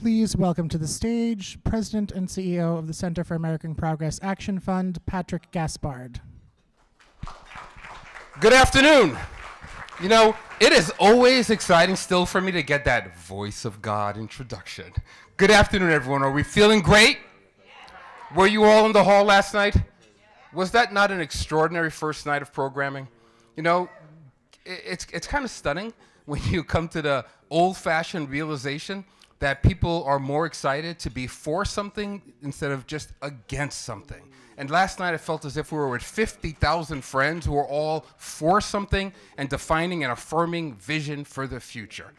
please welcome to the stage President and CEO of the Center for American Progress Action Fund, Patrick Gaspard. Good afternoon. You know, it is always exciting still for me to get that voice of God introduction. Good afternoon, everyone. Are we feeling great? Were you all in the hall last night? Was that not an extraordinary first night of programming? You know, it's kind of stunning when you come to the old-fashioned realization that people are more excited to be for something instead of just against something. And last night I felt as if we were with 50,000 friends who were all for something and defining and affirming vision for the future.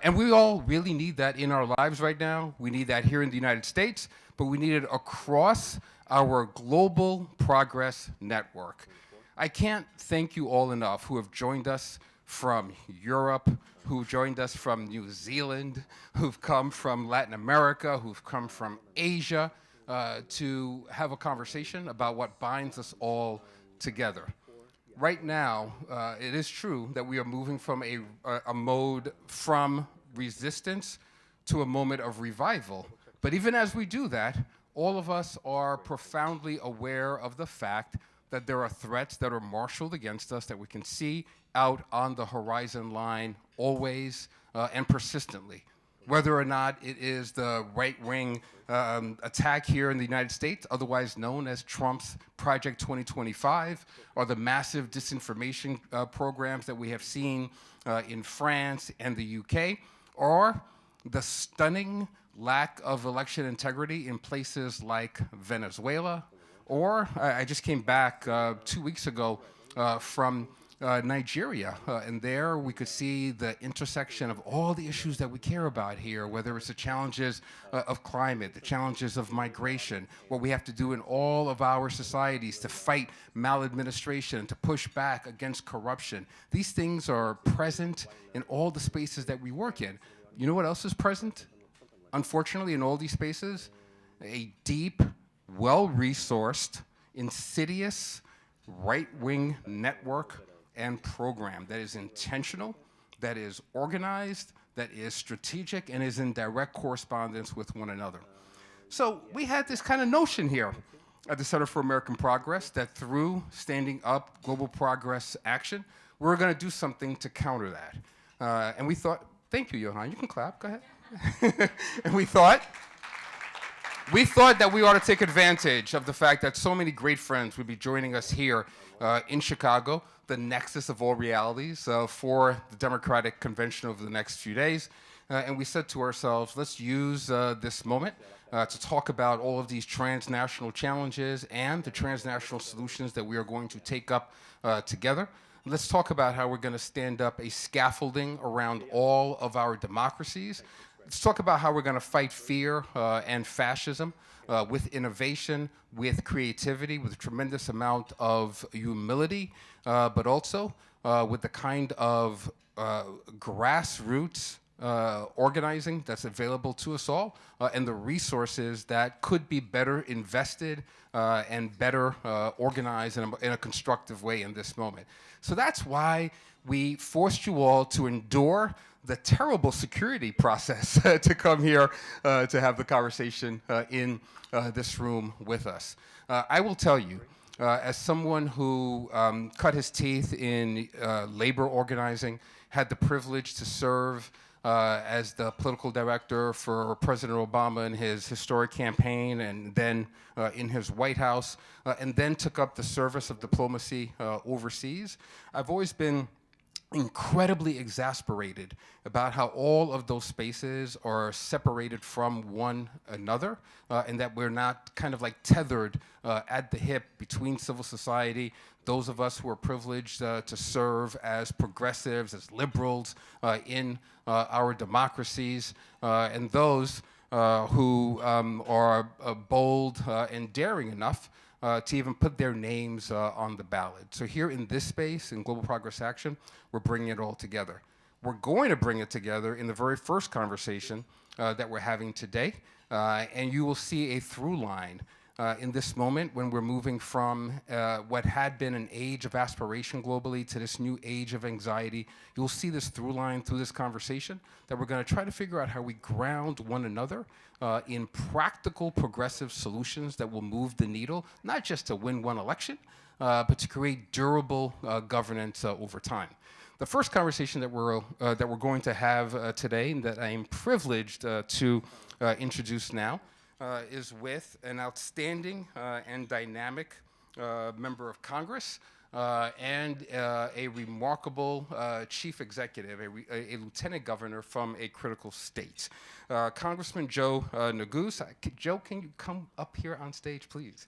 And we all really need that in our lives right now. We need that here in the United States, but we need it across our global progress network. I can't thank you all enough who have joined us from Europe, who joined us from New Zealand, who've come from Latin America, who've come from Asia, to have a conversation about what binds us all together. Right now, it is true that we are moving from a mode from resistance to a moment of revival. But even as we do that, all of us are profoundly aware of the fact that there are threats that are marshaled against us that we can see out on the horizon line always and persistently. Whether or not it is the right-wing attack here in the United States, otherwise known as Trump's Project 2025, or the massive disinformation programs that we have seen in France and the UK, or the stunning lack of election integrity in places like Venezuela, or I just came back 2 weeks ago from Nigeria, and there we could see the intersection of all the issues that we care about here, whether it's the challenges of climate, the challenges of migration, what we have to do in all of our societies to fight maladministration, to push back against corruption. These things are present in all the spaces that we work in. You know what else is present? Unfortunately, in all these spaces, a deep, well-resourced, insidious, right-wing network and program that is intentional, that is organized, that is strategic, and is in direct correspondence with one another. So we had this kind of notion here at the Center for American Progress that through standing up global progress action, we're going to do something to counter that. And we thought, thank you, Johan, you can clap, go ahead. And we thought that we ought to take advantage of the fact that so many great friends would be joining us here in Chicago, the nexus of all realities for the Democratic Convention over the next few days. And we said to ourselves, let's use this moment to talk about all of these transnational challenges and the transnational solutions that we are going to take up together. Let's talk about how we're going to stand up a scaffolding around all of our democracies. Let's talk about how we're going to fight fear and fascism with innovation, with creativity, with a tremendous amount of humility, but also with the kind of grassroots organizing that's available to us all, and the resources that could be better invested and better organized in a constructive way in this moment. So that's why we forced you all to endure the terrible security process to come here to have the conversation in this room with us. I will tell you, as someone who cut his teeth in labor organizing, had the privilege to serve as the political director for President Obama in his historic campaign, and then in his White House, and then took up the service of diplomacy overseas. I've always been incredibly exasperated about how all of those spaces are separated from one another, and that we're not kind of like tethered at the hip between civil society, those of us who are privileged to serve as progressives, as liberals in our democracies, and those who are bold and daring enough to even put their names on the ballot. So here in this space, in Global Progress Action, we're bringing it all together. We're going to bring it together in the very first conversation that we're having today, and you will see a through line in this moment when we're moving from what had been an age of aspiration globally to this new age of anxiety. You'll see this through line through this conversation that we're going to try to figure out how we ground one another in practical, progressive solutions that will move the needle, not just to win one election, but to create durable governance over time. The first conversation that we're going to have today, and that I am privileged to introduce now, is with an outstanding and dynamic member of Congress and a remarkable chief executive, a lieutenant governor from a critical state. Congressman Joe Neguse. Joe, can you come up here on stage, please?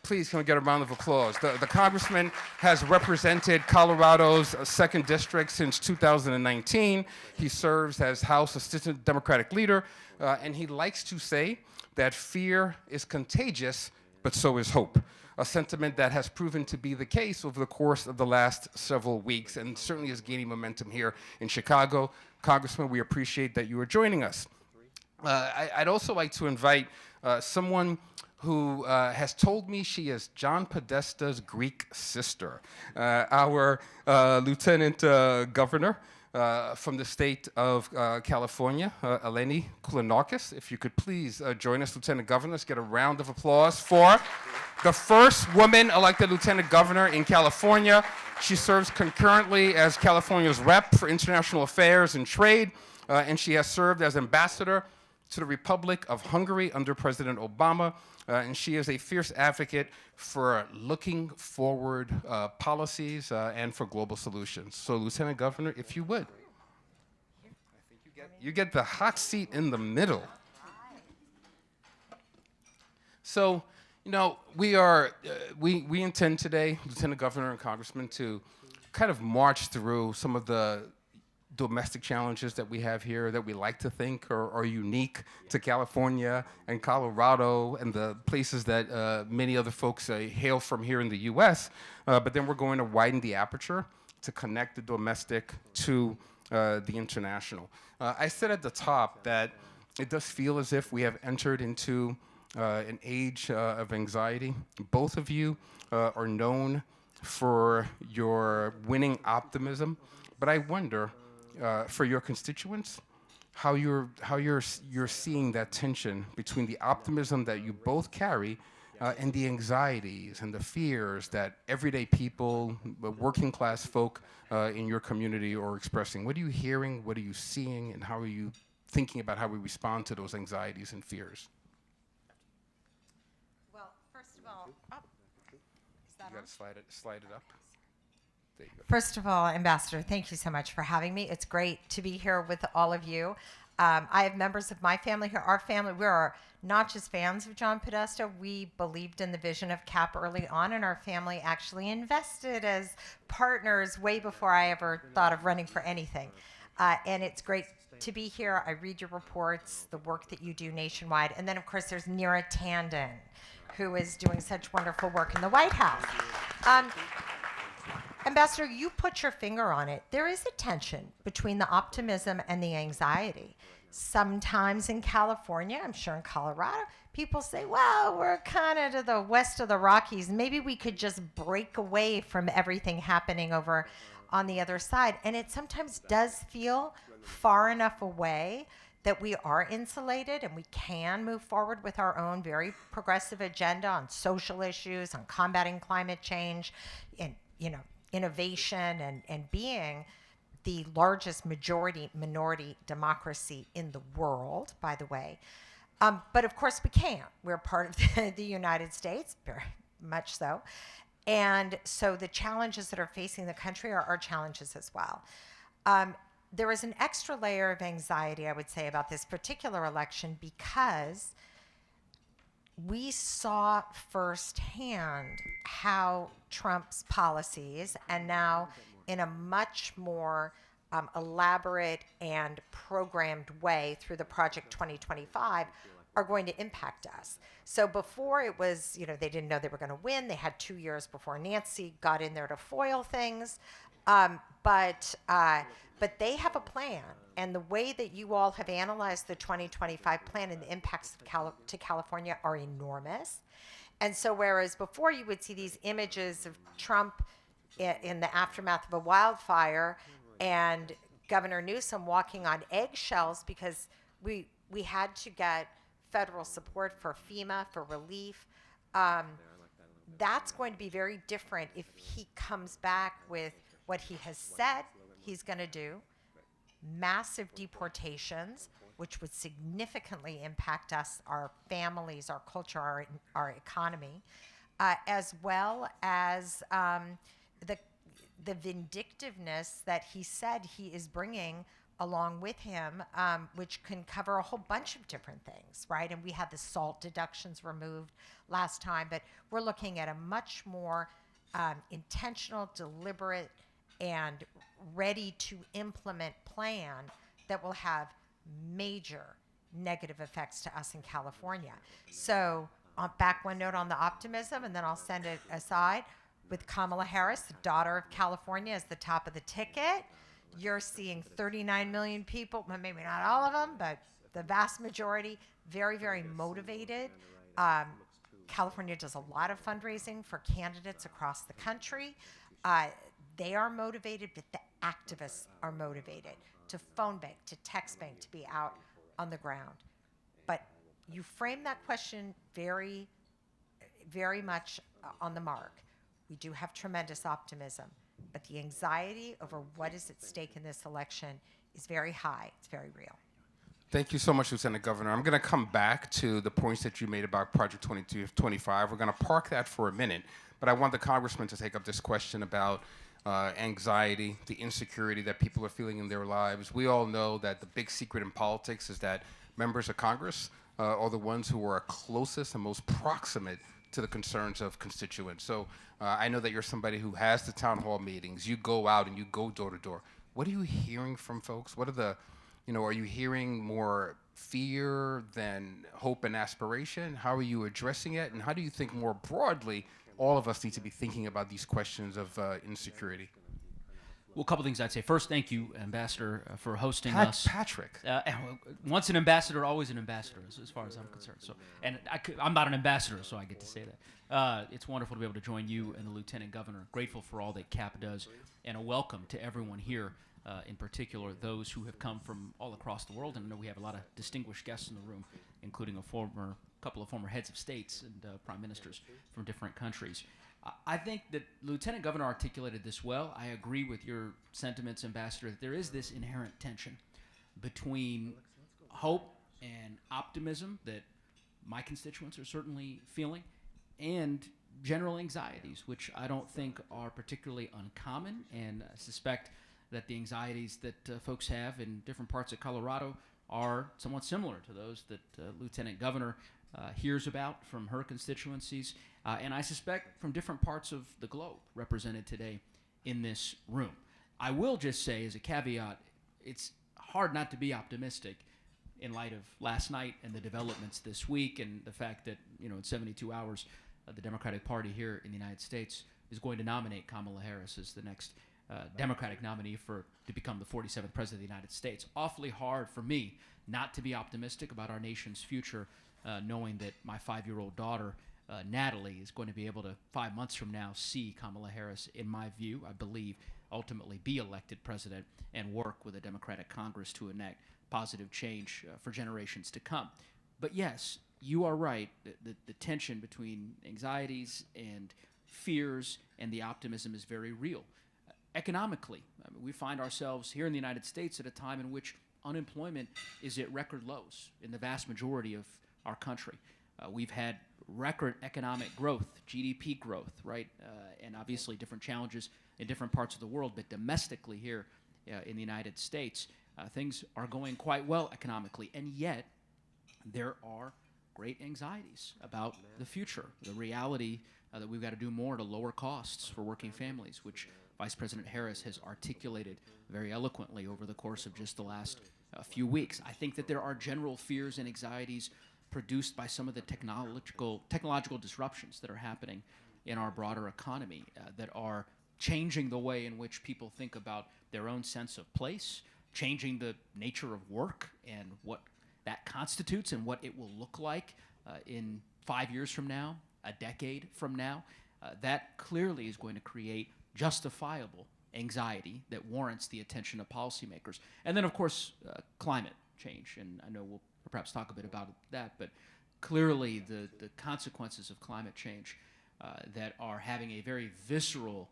Please, can we get a round of applause? The congressman has represented Colorado's 2nd District since 2019. He serves as House Assistant Democratic Leader, and he likes to say that fear is contagious, but so is hope. A sentiment that has proven to be the case over the course of the last several weeks and certainly is gaining momentum here in Chicago. Congressman, we appreciate that you are joining us. I'd also like to invite someone who has told me she is John Podesta's Greek sister, our Lieutenant Governor from the state of California, Eleni Kounalakis. If you could please join us, Lieutenant Governor. Let's get a round of applause for the first woman elected Lieutenant Governor in California. She serves concurrently as California's rep for international affairs and trade, and she has served as ambassador to the Republic of Hungary under President Obama, and she is a fierce advocate for looking forward policies and for global solutions. So, Lieutenant Governor, if you would. I think you get the hot seat in the middle. So, you know, we intend today, Lieutenant Governor and Congressman, to kind of march through some of the domestic challenges that we have here that we like to think are unique to California and Colorado and the places that many other folks hail from here in the U.S. But then we're going to widen the aperture to connect the domestic to the international. I said at the top that it does feel as if we have entered into an age of anxiety. Both of you are known for your winning optimism, but I wonder, for your constituents, how you're seeing that tension between the optimism that you both carry and the anxieties and the fears that everyday people, working class folk in your community are expressing. What are you hearing? What are you seeing? And how are you thinking about how we respond to those anxieties and fears? Well, first of all, is that You on? got to slide it up. There you go. First of all, Ambassador, thank you so much for having me. It's great to be here with all of you. I have members of my family here. Our family, we are not just fans of John Podesta. We believed in the vision of CAP early on, and our family actually invested as partners way before I ever thought of running for anything. And it's great to be here. I read your reports, the work that you do nationwide. And then, of course, there's Neera Tanden, who is doing such wonderful work in the White House. Ambassador, you put your finger on it. There is a tension between the optimism and the anxiety. Sometimes in California, I'm sure in Colorado, people say, well, we're kind of to the west of the Rockies. Maybe we could just break away from everything happening over on the other side. And it sometimes does feel far enough away that we are insulated and we can move forward with our own very progressive agenda on social issues, on combating climate change, and, you know, innovation and being the largest minority democracy in the world, by the way. But of course we can't. We're part of the United States, very much so. And so the challenges that are facing the country are our challenges as well. There is an extra layer of anxiety, I would say, about this particular election because we saw firsthand how Trump's policies, and now in a much more elaborate and programmed way through the Project 2025, are going to impact us. So before it was, you know, they didn't know they were going to win. They had 2 years before Nancy got in there to foil things. But they have a plan, and the way that you all have analyzed the 2025 plan and the impacts of to California are enormous. And so, whereas before you would see these images of Trump in the aftermath of a wildfire and Governor Newsom walking on eggshells because we had to get federal support for FEMA, for relief, that's going to be very different if he comes back with what he has said he's going to do, massive deportations, which would significantly impact us, our families, our culture, our economy, as well as the vindictiveness that he said he is bringing along with him, which can cover a whole bunch of different things, right? And we had the SALT deductions removed last time, but we're looking at a much more intentional, deliberate, and ready to implement plan that will have major negative effects to us in California. So back one note on the optimism, and then I'll send it aside. With Kamala Harris, the daughter of California, as the top of the ticket, you're seeing 39 million people, maybe not all of them, but the vast majority, very, very motivated. California does a lot of fundraising for candidates across the country. They are motivated, but the activists are motivated to phone bank, to text bank, to be out on the ground. But you frame that question very, very much on the mark. We do have tremendous optimism, but the anxiety over what is at stake in this election is very high. It's very real. Thank you so much, Lieutenant Governor. I'm going to come back to the points that you made about Project 2225. We're going to park that for a minute, but I want the Congressman to take up this question about anxiety, the insecurity that people are feeling in their lives. We all know that the big secret in politics is that members of Congress are the ones who are closest and most proximate to the concerns of constituents. So I know that you're somebody who has the town hall meetings. You go out and you go door to door. What are you hearing from folks? What are the, are you hearing more fear than hope and aspiration? How are you addressing it? And how do you think more broadly all of us need to be thinking about these questions of insecurity? Well, a couple things I'd say. First, thank you, Ambassador, for hosting us. Patrick. Once an ambassador, always an ambassador, as far as I'm concerned. So, and I'm not an ambassador, so I get to say that. It's wonderful to be able to join you and the Lieutenant Governor. Grateful for all that CAP does, and a welcome to everyone here, in particular those who have come from all across the world. And I know we have a lot of distinguished guests in the room, including couple of former heads of states and prime ministers from different countries. I think that Lieutenant Governor articulated this well. I agree with your sentiments, Ambassador, that there is this inherent tension between hope and optimism that my constituents are certainly feeling, and general anxieties, which I don't think are particularly uncommon, and I suspect that the anxieties that folks have in different parts of Colorado are somewhat similar to those that Lieutenant Governor hears about from her constituencies, and I suspect from different parts of the globe represented today in this room. I will just say, as a caveat, it's hard not to be optimistic in light of last night and the developments this week, and the fact that, in 72 hours, the Democratic Party here in the United States is going to nominate Kamala Harris as the next Democratic nominee to become the 47th President of the United States. Awfully hard for me not to be optimistic about our nation's future, knowing that my 5-year-old daughter, Natalie, is going to be able to, 5 months from now, see Kamala Harris, in my view, I believe, ultimately be elected president and work with a Democratic Congress to enact positive change for generations to come. But yes, you are right. The tension between anxieties and fears and the optimism is very real. Economically, we find ourselves here in the United States at a time in which unemployment is at record lows in the vast majority of our country. We've had record economic growth, GDP growth, right? And obviously different challenges in different parts of the world, but domestically here in the United States, things are going quite well economically, and yet there are great anxieties about the future, the reality that we've got to do more to lower costs for working families, which Vice President Harris has articulated very eloquently over the course of just the last few weeks. I think that there are general fears and anxieties produced by some of the technological disruptions that are happening in our broader economy that are changing the way in which people think about their own sense of place, changing the nature of work and what that constitutes and what it will look like in 5 years from now, a decade from now. That clearly is going to create justifiable anxiety that warrants the attention of policymakers. And then, of course, climate change. And I know we'll perhaps talk a bit about that, but clearly the consequences of climate change that are having a very visceral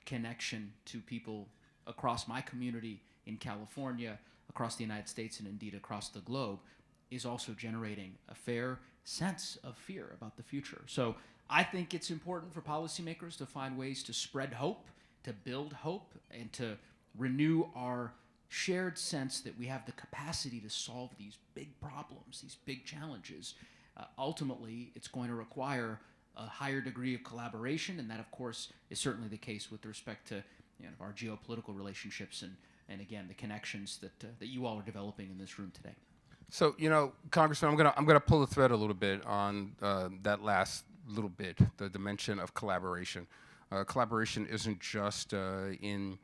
connection to people across my community in California, across the United States, and indeed across the globe, is also generating a fair sense of fear about the future. So I think it's important for policymakers to find ways to spread hope, to build hope, and to renew our shared sense that we have the capacity to solve these big problems, these big challenges. Ultimately, it's going to require a higher degree of collaboration, and that, of course, is certainly the case with respect to our geopolitical relationships and again, the connections that you all are developing in this room today. So, Congressman, I'm gonna pull the thread a little bit on that last little bit, the dimension of collaboration. Collaboration isn't just in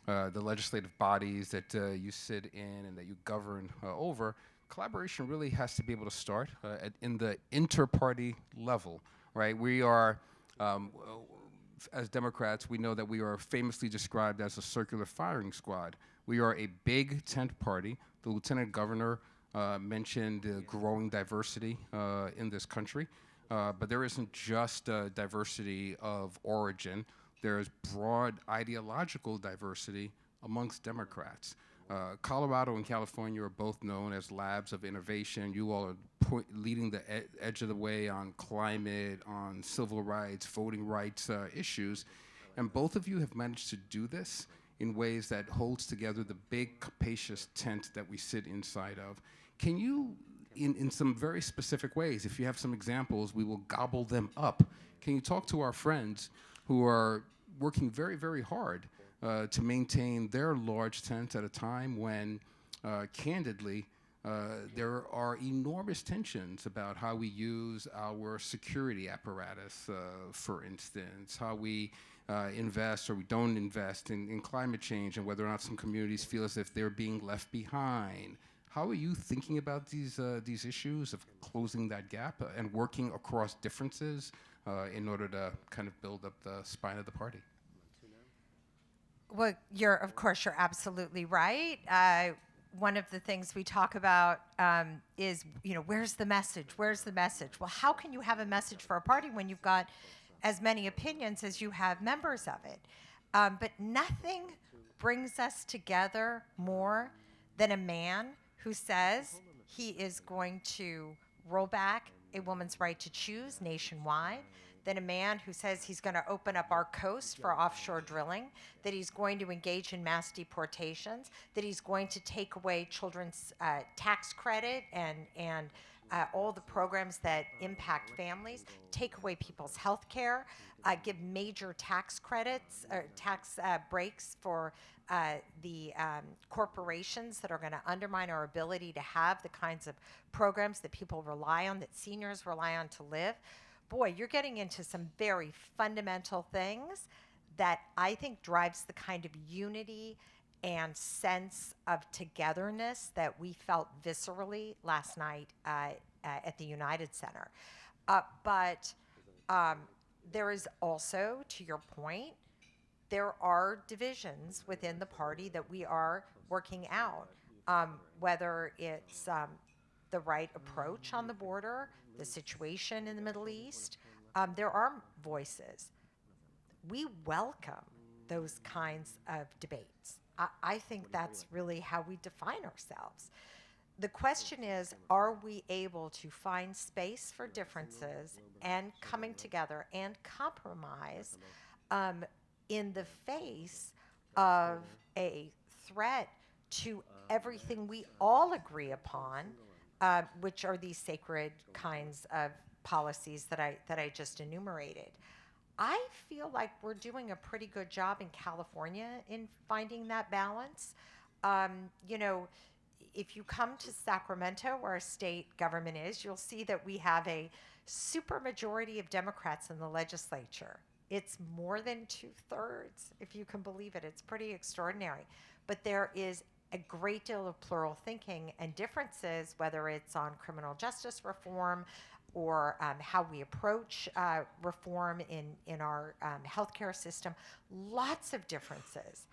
the legislative bodies that you sit in and that you govern over. Collaboration really has to be able to start in the inter-party level, right? We are, as Democrats, we know that we are famously described as a circular firing squad. We are a big tent party. The lieutenant governor mentioned growing diversity in this country, but there isn't just diversity of origin. There's broad ideological diversity amongst Democrats. Colorado and California are both known as labs of innovation. You all are leading the edge of the way on climate, on civil rights, voting rights issues, and both of you have managed to do this in ways that holds together the big, capacious tent that we sit inside of. Can you, in some very specific ways, if you have some examples, we will gobble them up. Can you talk to our friends who are working very, very hard to maintain their large tent at a time when, candidly, there are enormous tensions about how we use our security apparatus, for instance, how we invest or we don't invest in climate change, and whether or not some communities feel as if they're being left behind. How are you thinking about these issues of closing that gap and working across differences in order to kind of build up the spine of the party? Well, of course, you're absolutely right. One of the things we talk about is, where's the message? Where's the message? Well, how can you have a message for a party when you've got as many opinions as you have members of it? But nothing brings us together more than a man who says he is going to roll back a woman's right to choose nationwide, than a man who says he's going to open up our coast for offshore drilling, that he's going to engage in mass deportations, that he's going to take away children's tax credit and all the programs that impact families, take away people's health care, give major tax credits or tax breaks for the corporations that are going to undermine our ability to have the kinds of programs that people rely on, that seniors rely on to live. Boy, you're getting into some very fundamental things that I think drives the kind of unity and sense of togetherness that we felt viscerally last night at the United Center. But there is also, to your point, there are divisions within the party that we are working out, whether it's the right approach on the border, the situation in the Middle East. There are voices. We welcome those kinds of debates. I think that's really how we define ourselves. The question is, are we able to find space for differences and coming together and compromise in the face of a threat to everything we all agree upon, which are these sacred kinds of policies that I just enumerated. I feel like we're doing a pretty good job in California in finding that balance. If you come to Sacramento, where our state government is, you'll see that we have a supermajority of Democrats in the legislature. It's more than 2/3, if you can believe it. It's pretty extraordinary. But there is a great deal of plural thinking and differences, whether it's on criminal justice reform or how we approach reform in our healthcare system. Lots of differences.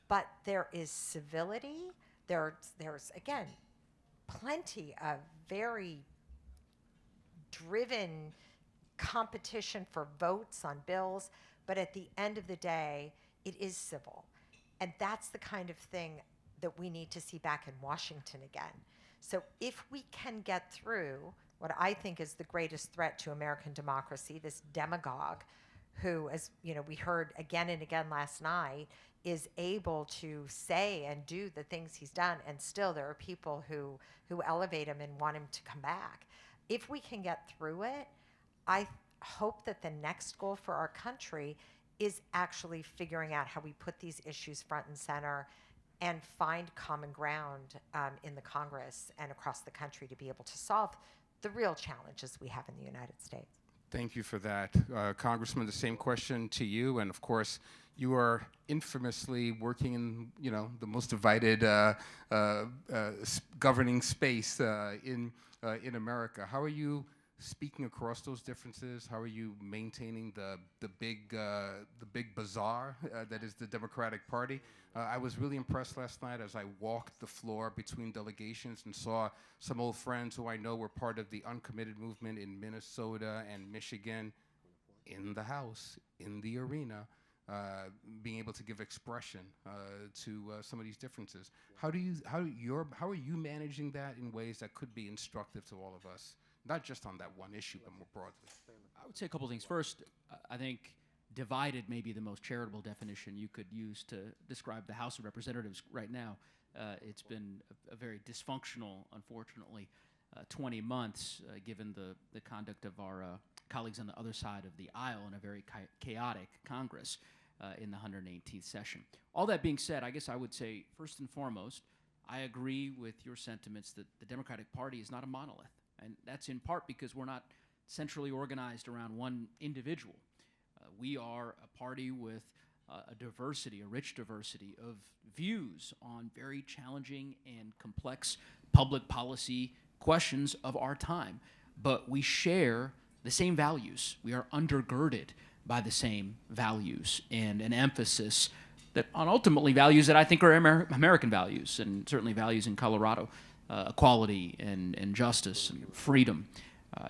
But there is civility. There's again, plenty of very driven competition for votes on bills, but at the end of the day, it is civil. And that's the kind of thing that we need to see back in Washington again. So if we can get through what I think is the greatest threat to American democracy, this demagogue who, as you know, we heard again and again last night, is able to say and do the things he's done, and still there are people who elevate him and want him to come back. If we can get through it, I hope that the next goal for our country is actually figuring out how we put these issues front and center and find common ground in the Congress and across the country to be able to solve the real challenges we have in the United States. Thank you for that. Congressman, the same question to you. And of course, you are infamously working in, the most divided governing space in America. How are you speaking across those differences? How are you maintaining the big bazaar that is the Democratic Party? I was really impressed last night as I walked the floor between delegations and saw some old friends who I know were part of the uncommitted movement in Minnesota and Michigan in the House, in the arena, being able to give expression to some of these differences. How are you managing that in ways that could be instructive to all of us? Not just on that one issue, but more broadly. I would say a couple things. First, I think divided may be the most charitable definition you could use to describe the House of Representatives right now. It's been a very dysfunctional, unfortunately, 20 months, given the conduct of our colleagues on the other side of the aisle in a very chaotic Congress in the 118th session. All that being said, I guess I would say, first and foremost, I agree with your sentiments that the Democratic Party is not a monolith. And that's in part because we're not centrally organized around one individual. We are a party with a rich diversity of views on very challenging and complex public policy questions of our time. But we share the same values. We are undergirded by the same values and an emphasis that on ultimately values that I think are American values, and certainly values in Colorado. Equality and justice and freedom,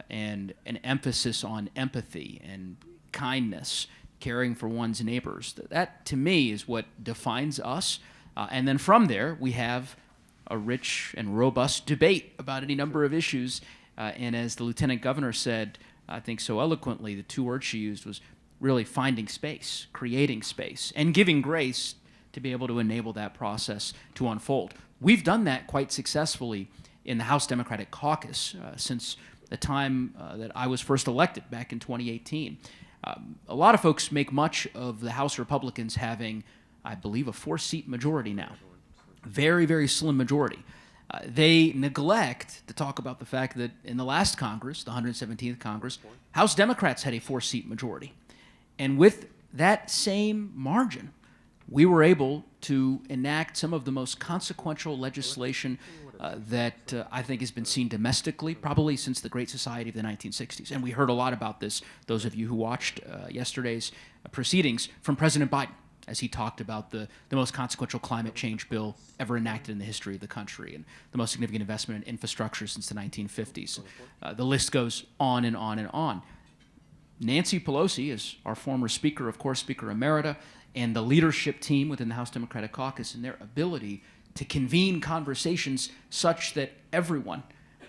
and an emphasis on empathy and kindness, caring for one's neighbors. That, to me, is what defines us. And then from there, we have a rich and robust debate about any number of issues. And as the Lieutenant Governor said, I think so eloquently, the two words she used was really finding space, creating space, and giving grace to be able to enable that process to unfold. We've done that quite successfully in the House Democratic Caucus since the time that I was first elected back in 2018. A lot of folks make much of the House Republicans having, I believe, a 4-seat majority now. Very, very slim majority. They neglect to talk about the fact that in the last Congress, the 117th Congress, House Democrats had a 4-seat majority. And with that same margin, we were able to enact some of the most consequential legislation that I think has been seen domestically, probably since the Great Society of the 1960s. And we heard a lot about this, those of you who watched yesterday's proceedings, from President Biden, as he talked about the most consequential climate change bill ever enacted in the history of the country, and the most significant investment in infrastructure since the 1950s. The list goes on and on and on. Nancy Pelosi is our former Speaker, of course, Speaker Emerita, and the leadership team within the House Democratic Caucus and their ability to convene conversations such that everyone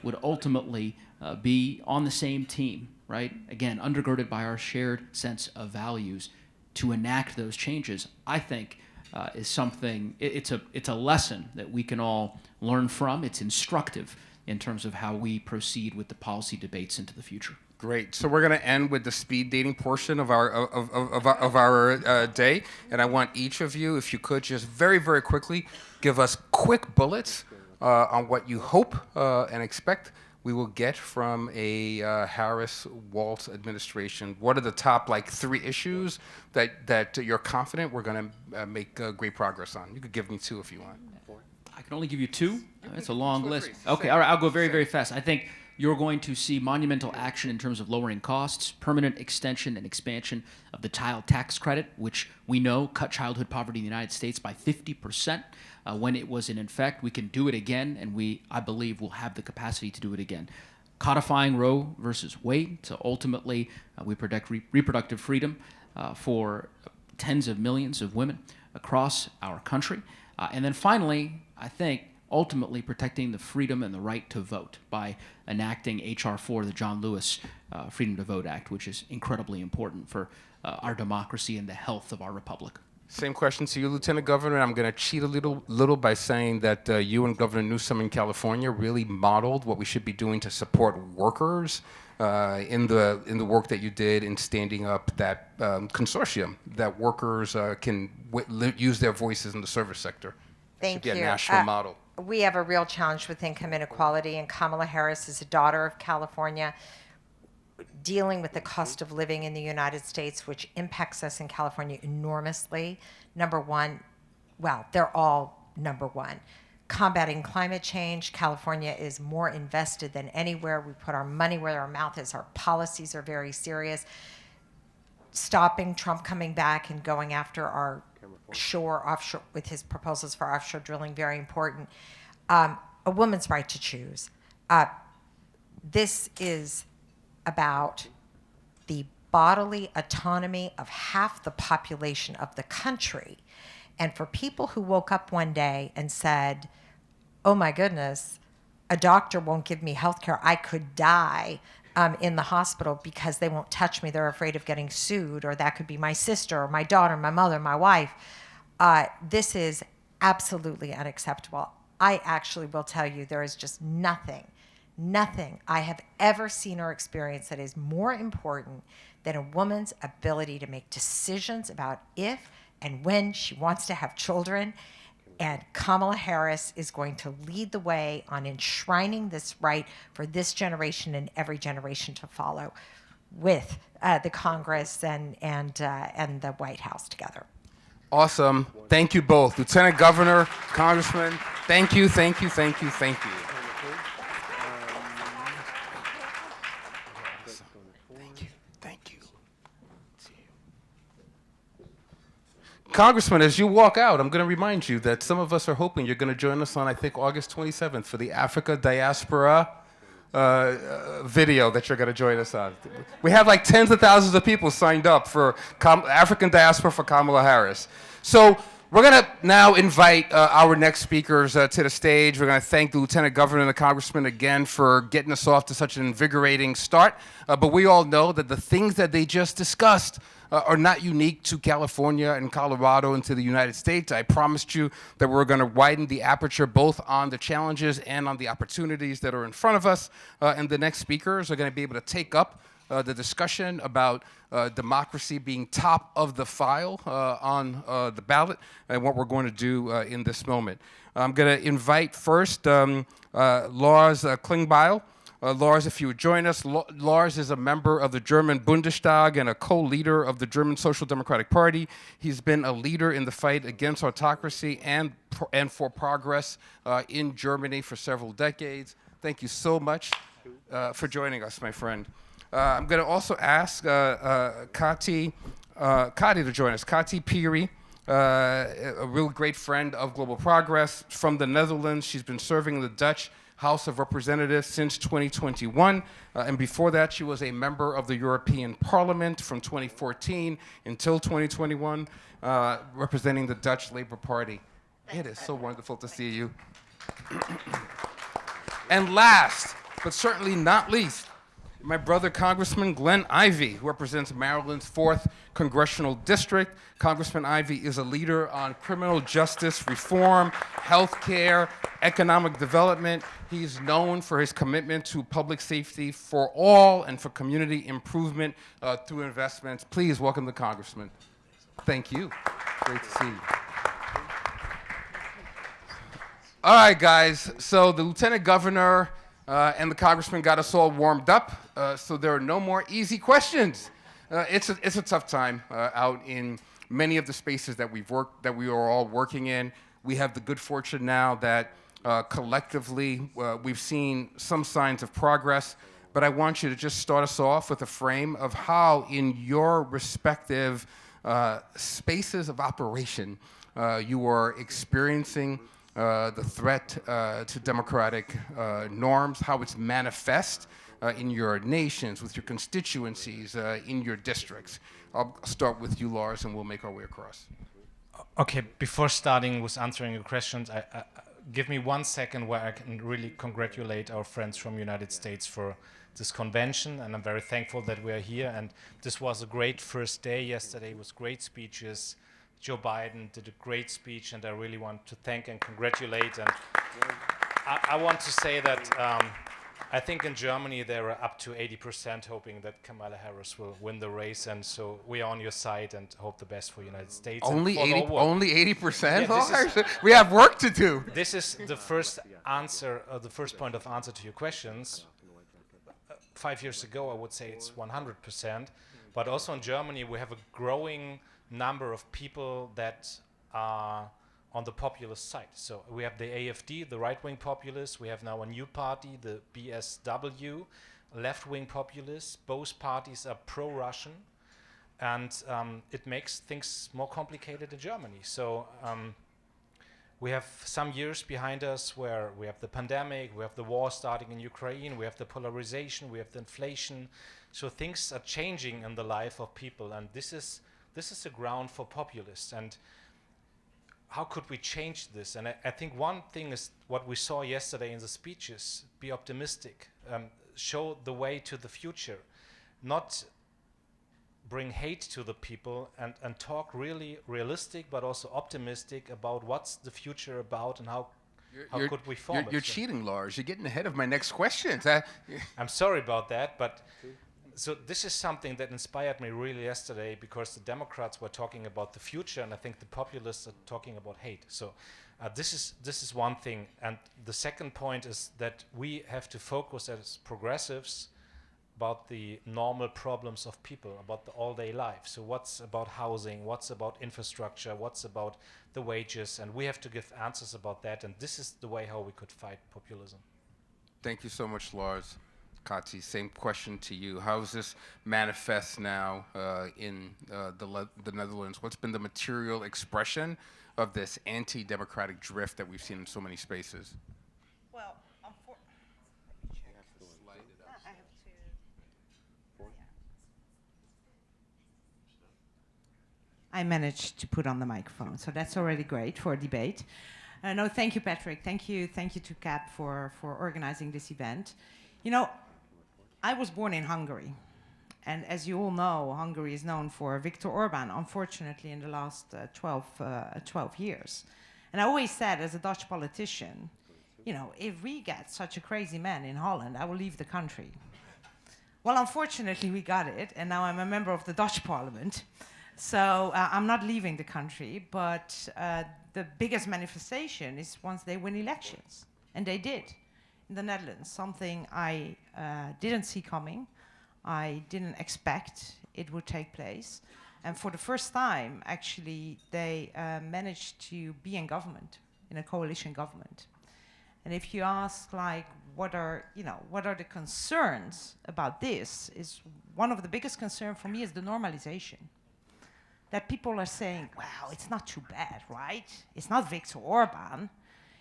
would ultimately be on the same team, right? Again, undergirded by our shared sense of values to enact those changes, I think is something, it's a lesson that we can all learn from. It's instructive in terms of how we proceed with the policy debates into the future. Great. So we're going to end with the speed dating portion of our day, and I want each of you, if you could, just very, very quickly give us quick bullets on what you hope and expect we will get from a Harris-Walz administration? What are the top, like, 3 issues that you're confident we're going to make great progress on? You could give me 2 if you want. I can only give you 2. It's a long list. Okay, all right, I'll go very, very fast. I think you're going to see monumental action in terms of lowering costs, permanent extension and expansion of the child tax credit, which we know cut childhood poverty in the United States by 50% when it was in effect. We can do it again, and I believe, will have the capacity to do it again. Codifying Roe versus Wade, so ultimately we protect reproductive freedom for tens of millions of women across our country. And then finally, I think, ultimately protecting the freedom and the right to vote by enacting H.R. 4, the John Lewis Freedom to Vote Act, which is incredibly important for our democracy and the health of our republic. Same question to you, Lieutenant Governor. I'm going to cheat a little by saying that you and Governor Newsom in California really modeled what we should be doing to support workers in the work that you did in standing up that consortium that workers can use their voices in the service sector. Thank you. you. Should be a national model. We have a real challenge with income inequality, and Kamala Harris is a daughter of California, dealing with the cost of living in the United States, which impacts us in California enormously. Number one, well, they're all number one. Combating climate change, California is more invested than anywhere. We put our money where our mouth is. Our policies are very serious. Stopping Trump coming back and going after our offshore, with his proposals for offshore drilling, very important. A woman's right to choose. This is about the bodily autonomy of half the population of the country. And for people who woke up one day and said, oh my goodness, a doctor won't give me health care, I could die in the hospital because they won't touch me, they're afraid of getting sued, or that could be my sister, or my daughter, my mother, my wife. This is absolutely unacceptable. I actually will tell you, there is just nothing I have ever seen or experienced that is more important than a woman's ability to make decisions about if and when she wants to have children. And Kamala Harris is going to lead the way on enshrining this right for this generation and every generation to follow, with the Congress and the White House together. Awesome. Thank you both. Lieutenant Governor, Congressman, thank you, thank you, thank you, thank you. Thank you. Congressman, as you walk out, I'm going to remind you that some of us are hoping you're going to join us on, I think, August 27th for the Africa Diaspora video that you're going to join us on. We have like tens of thousands of people signed up for African Diaspora for Kamala Harris. So we're going to now invite our next speakers to the stage. We're going to thank the Lieutenant Governor and the Congressman again for getting us off to such an invigorating start. But we all know that the things that they just discussed are not unique to California and Colorado and to the United States. I promised you that we're going to widen the aperture both on the challenges and on the opportunities that are in front of us. And the next speakers are going to be able to take up the discussion about democracy being top of the file on the ballot and what we're going to do in this moment. I'm going to invite first Lars Klingbeil. Lars, if you would join us. Lars is a member of the German Bundestag and a co-leader of the German Social Democratic Party. He's been a leader in the fight against autocracy and for progress in Germany for several decades. Thank you so much for joining us, my friend. I'm going to also ask Kati to join us. Kati Piri, a real great friend of Global Progress from the Netherlands. She's been serving in the Dutch House of Representatives since 2021, and before that she was a member of the European Parliament from 2014 until 2021, representing the Dutch Labour Party. It is so wonderful to see you. And last, but certainly not least, my brother Congressman Glenn Ivey, who represents Maryland's 4th Congressional District. Congressman Ivey is a leader on criminal justice reform, health care, economic development. He's known for his commitment to public safety for all and for community improvement through investments. Please welcome the Congressman. Thank you. Great to see you. All right, guys. So the Lieutenant Governor and the congressman got us all warmed up, so there are no more easy questions. It's a tough time out in many of the spaces that we are all working in. We have the good fortune now that collectively we've seen some signs of progress, but I want you to just start us off with a frame of how in your respective spaces of operation you are experiencing the threat to democratic norms, how it's manifest in your nations, with your constituencies, in your districts. I'll start with you, Lars, and we'll make our way across. Okay, before starting with answering your questions, give me 1 second where I can really congratulate our friends from United States for this convention, and I'm very thankful that we are here. And this was a great first day yesterday with great speeches. Joe Biden did a great speech, and I really want to thank and congratulate. And I want to say that I think in Germany there are up to 80% hoping that Kamala Harris will win the race, and so we are on your side and hope the best for the United States. Only 80%? Yeah, we have work to do. This is the first answer, the first point of answer to your questions. 5 years ago, I would say it's 100%, but also in Germany we have a growing number of people that are on the populist side. So we have the AfD, the right-wing populists. We have now a new party, the BSW, left-wing populists. Both parties are pro-Russian, and it makes things more complicated in Germany. So we have some years behind us where we have the pandemic, we have the war starting in Ukraine, we have the polarization, we have the inflation. So things are changing in the life of people, and this is a ground for populists. And how could we change this? And I think one thing is what we saw yesterday in the speeches: be optimistic, show the way to the future, not bring hate to the people, and talk really realistic but also optimistic about what's the future about and how could we form it. You're cheating, Lars. You're getting ahead of my next questions. I'm sorry about that, but so this is something that inspired me really yesterday, because the Democrats were talking about the future, and I think the populists are talking about hate. So this is one thing. And the second point is that we have to focus as progressives about the normal problems of people, about the all-day life. So what's about housing, what's about infrastructure, what's about the wages, and we have to give answers about that, and this is the way how we could fight populism. Thank you so much, Lars. Kati, same question to you. How does this manifest now in the Netherlands? What's been the material expression of this anti-democratic drift that we've seen in so many spaces? Well, I managed to put on the microphone, so that's already great for a debate. No, thank you, Patrick. Thank you to CAP for organizing this event. You know, I was born in Hungary, and as you all know, Hungary is known for Viktor Orban, unfortunately, in the last 12 years. And I always said, as a Dutch politician, you know, if we get such a crazy man in Holland, I will leave the country. Well, unfortunately, we got it, and now I'm a member of the Dutch parliament. So I'm not leaving the country, but the biggest manifestation is once they win elections. And they did in the Netherlands, something I didn't see coming. I didn't expect it would take place. And for the first time, actually, they managed to be in government, in a coalition government. And if you ask, like, what are the concerns about this, is one of the biggest concerns for me is the normalization. That people are saying, well, it's not too bad, right? It's not Viktor Orban.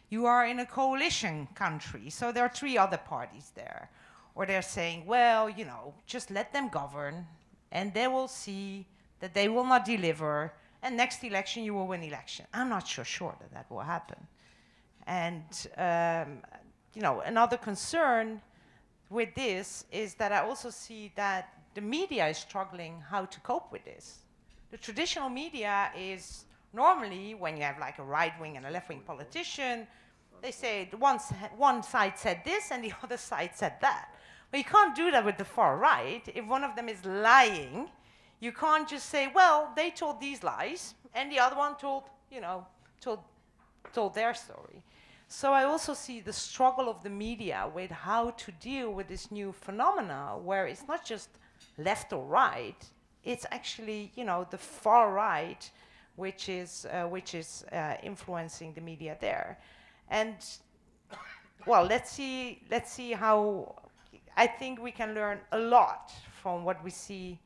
You are in a coalition country, so there are 3 other parties there. Or they're saying, well, you know, just let them govern, and they will see that they will not deliver, and next election you will win election. I'm not so sure that that will happen. And, you know, another concern with this is that I also see that the media is struggling how to cope with this. The traditional media is normally, when you have like a right-wing and a left-wing politician, they say one side said this and the other side said that. But you can't do that with the far right. If one of them is lying, you can't just say, well, they told these lies, and the other one told their story. So I also see the struggle of the media with how to deal with this new phenomena, where it's not just left or right, it's actually, you know, the far right, which is influencing the media there. And well, let's see how. I think we can learn a lot from what we see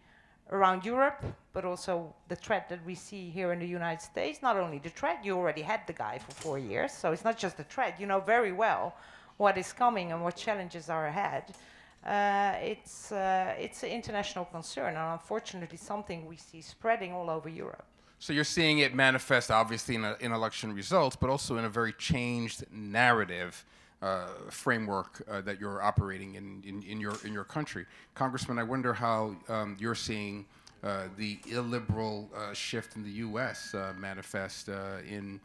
around Europe, but also the threat that we see here in the United States. Not only the threat, you already had the guy for 4 years, so it's not just the threat. You know very well what is coming and what challenges are ahead. It's an international concern, and unfortunately something we see spreading all over Europe. So you're seeing it manifest, obviously, in election results, but also in a very changed narrative framework that you're operating in your country. Congressman, I wonder how you're seeing the illiberal shift in the U.S. Manifest in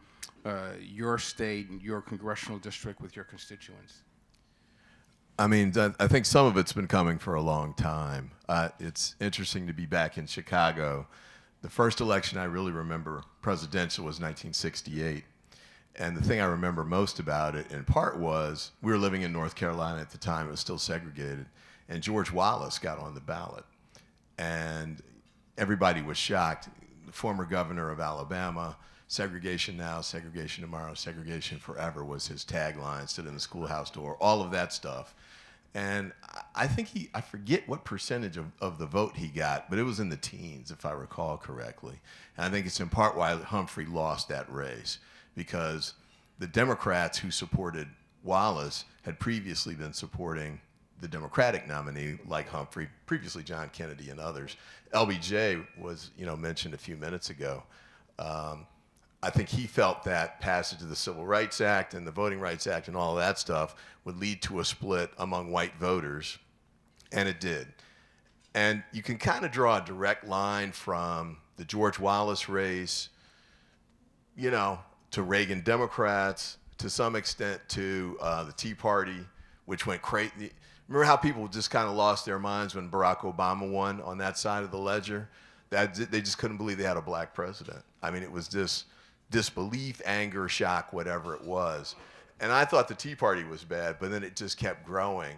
your state and your congressional district with your constituents. I mean, I think some of it's been coming for a long time. It's interesting to be back in Chicago. The first election I really remember presidential was 1968. And the thing I remember most about it, in part, was we were living in North Carolina at the time. It was still segregated. And George Wallace got on the ballot. And everybody was shocked. The former governor of Alabama, segregation now, segregation tomorrow, segregation forever was his tagline, stood in the schoolhouse door, all of that stuff. And I think I forget what percentage of the vote he got, but it was in the teens, if I recall correctly. And I think it's in part why Humphrey lost that race, because the Democrats who supported Wallace had previously been supporting the Democratic nominee like Humphrey, previously John Kennedy and others. LBJ was, mentioned a few minutes ago. I think he felt that passage of the Civil Rights Act and the Voting Rights Act and all of that stuff would lead to a split among white voters, and it did. And you can kind of draw a direct line from the George Wallace race, to Reagan Democrats, to some extent to the Tea Party, which went crazy. Remember how people just kind of lost their minds when Barack Obama won on that side of the ledger? They just couldn't believe they had a black president. I mean, it was just disbelief, anger, shock, whatever it was. And I thought the Tea Party was bad, but then it just kept growing.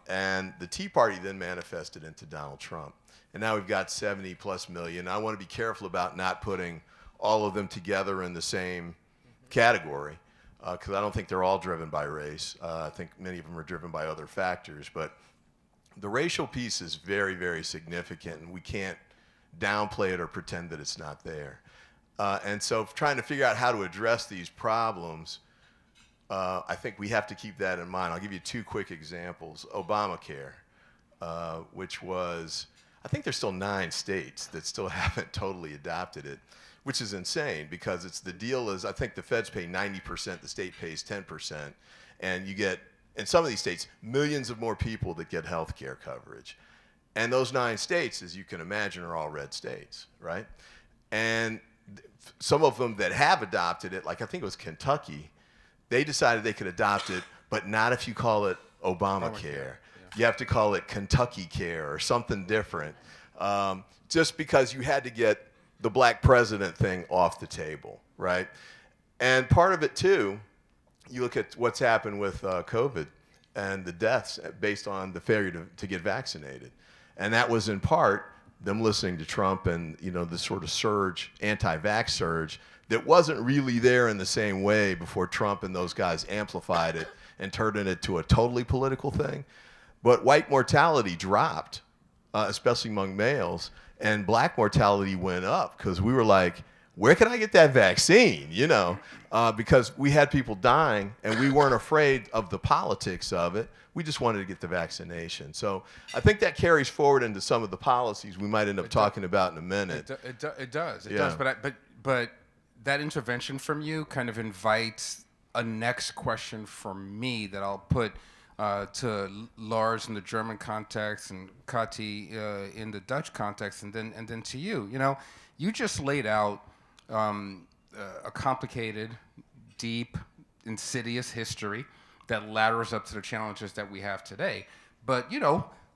And the Tea Party then manifested into Donald Trump. And now we've got 70 plus million. I want to be careful about not putting all of them together in the same category, because I don't think they're all driven by race. I think many of them are driven by other factors. But the racial piece is very, very significant, and we can't downplay it or pretend that it's not there. And so trying to figure out how to address these problems, I think we have to keep that in mind. I'll give you two quick examples. Obamacare, which was, I think there's still 9 states that still haven't totally adopted it, which is insane, because the deal is, I think the feds pay 90%, the state pays 10%, and you get, in some of these states, millions of more people that get health care coverage. And those 9 states, as you can imagine, are all red states, right? And some of them that have adopted it, like I think it was Kentucky, they decided they could adopt it, but not if you call it Obamacare. Yeah. You have to call it Kentucky Care or something different, just because you had to get the black president thing off the table, right? And part of it, too, you look at what's happened with COVID and the deaths based on the failure to get vaccinated. And that was in part them listening to Trump and, this sort of surge, anti-vax surge, that wasn't really there in the same way before Trump and those guys amplified it and turned it into a totally political thing. But white mortality dropped, especially among males, and black mortality went up because we were like, where can I get that vaccine? Because we had people dying and we weren't afraid of the politics of it. We just wanted to get the vaccination. So I think that carries forward into some of the policies we might end up talking about in a minute. It does. But that intervention from you kind of invites a next question from me that I'll put to Lars in the German context and Kati in the Dutch context, and then to you. You just laid out a complicated, deep, insidious history that ladders up to the challenges that we have today. But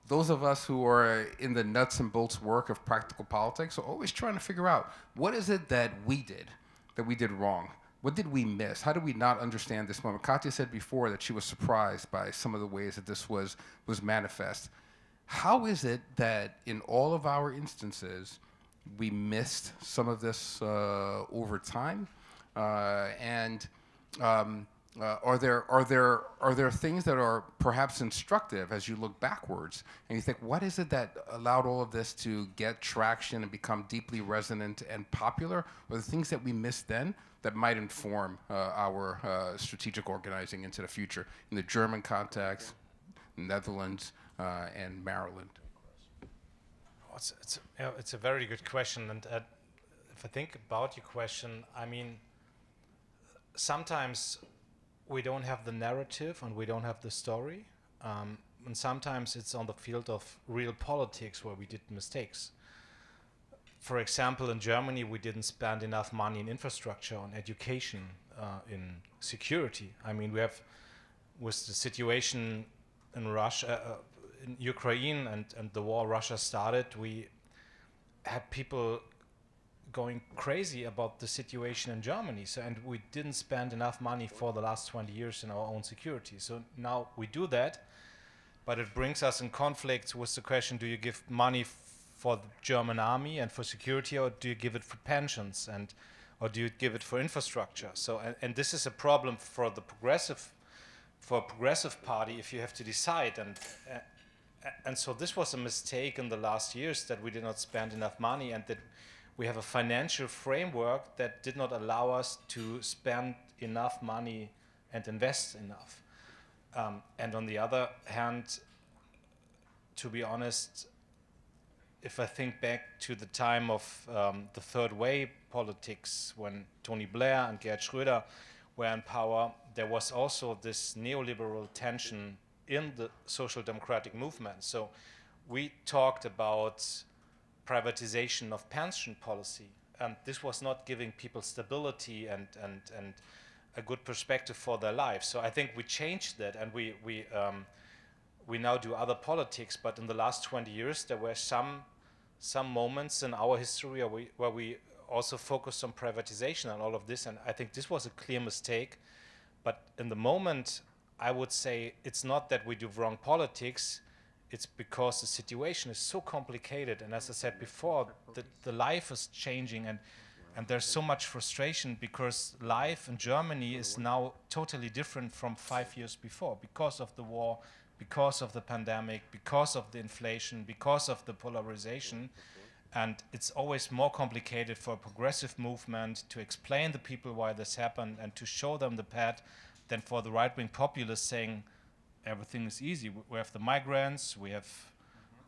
those of us who are in the nuts and bolts work of practical politics are always trying to figure out what is it that we did wrong what did we miss? How did we not understand this moment? Katya said before that she was surprised by some of the ways that this was manifest. How is it that in all of our instances, we missed some of this over time? Are there things that are perhaps instructive as you look backwards and you think, what is it that allowed all of this to get traction and become deeply resonant and popular? Or the things that we missed then that might inform our strategic organizing into the future in the German context, Netherlands, and Maryland? It's a very good question, and if I think about your question, I mean, sometimes we don't have the narrative and we don't have the story, and sometimes it's on the field of real politics where we did mistakes. For example, in Germany, we didn't spend enough money in infrastructure, on education, in security. I mean, we have, with the situation in Russia, in Ukraine and the war Russia started, we had people going crazy about the situation in Germany. So, and we didn't spend enough money for the last 20 years in our own security. So now we do that, but it brings us in conflict with the question, do you give money for the German army and for security, or do you give it for pensions, or do you give it for infrastructure? So, and this is a problem for a progressive party if you have to decide. And so this was a mistake in the last years, that we did not spend enough money, and that we have a financial framework that did not allow us to spend enough money and invest enough. And on the other hand, to be honest, if I think back to the time of the third way politics, when Tony Blair and Gerhard Schröder were in power, there was also this neoliberal tension in the social democratic movement. So we talked about privatization of pension policy, and this was not giving people stability and a good perspective for their lives. So I think we changed that, and we now do other politics. But in the last 20 years, there were some moments in our history where we also focused on privatization and all of this, and I think this was a clear mistake. But in the moment, I would say it's not that we do wrong politics, it's because the situation is so complicated, and as I said before, the life is changing, and there's so much frustration because life in Germany is now totally different from 5 years before, because of the war, because of the pandemic, because of the inflation, because of the polarization. And it's always more complicated for a progressive movement to explain to people why this happened and to show them the path than for the right-wing populists saying everything is easy. We have the migrants, we have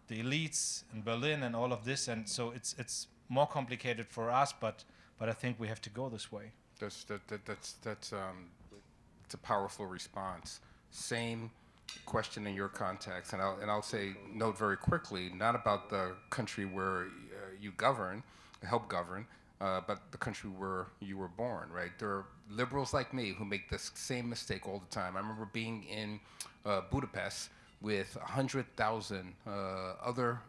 the elites in Berlin and all of this, and so it's more complicated for us, but I think we have to go this way. That's a powerful response. Same question in your context, and I'll say, note very quickly, not about the country where you help govern, but the country where you were born, right? There are liberals like me who make this same mistake all the time. I remember being in Budapest with 100,000 other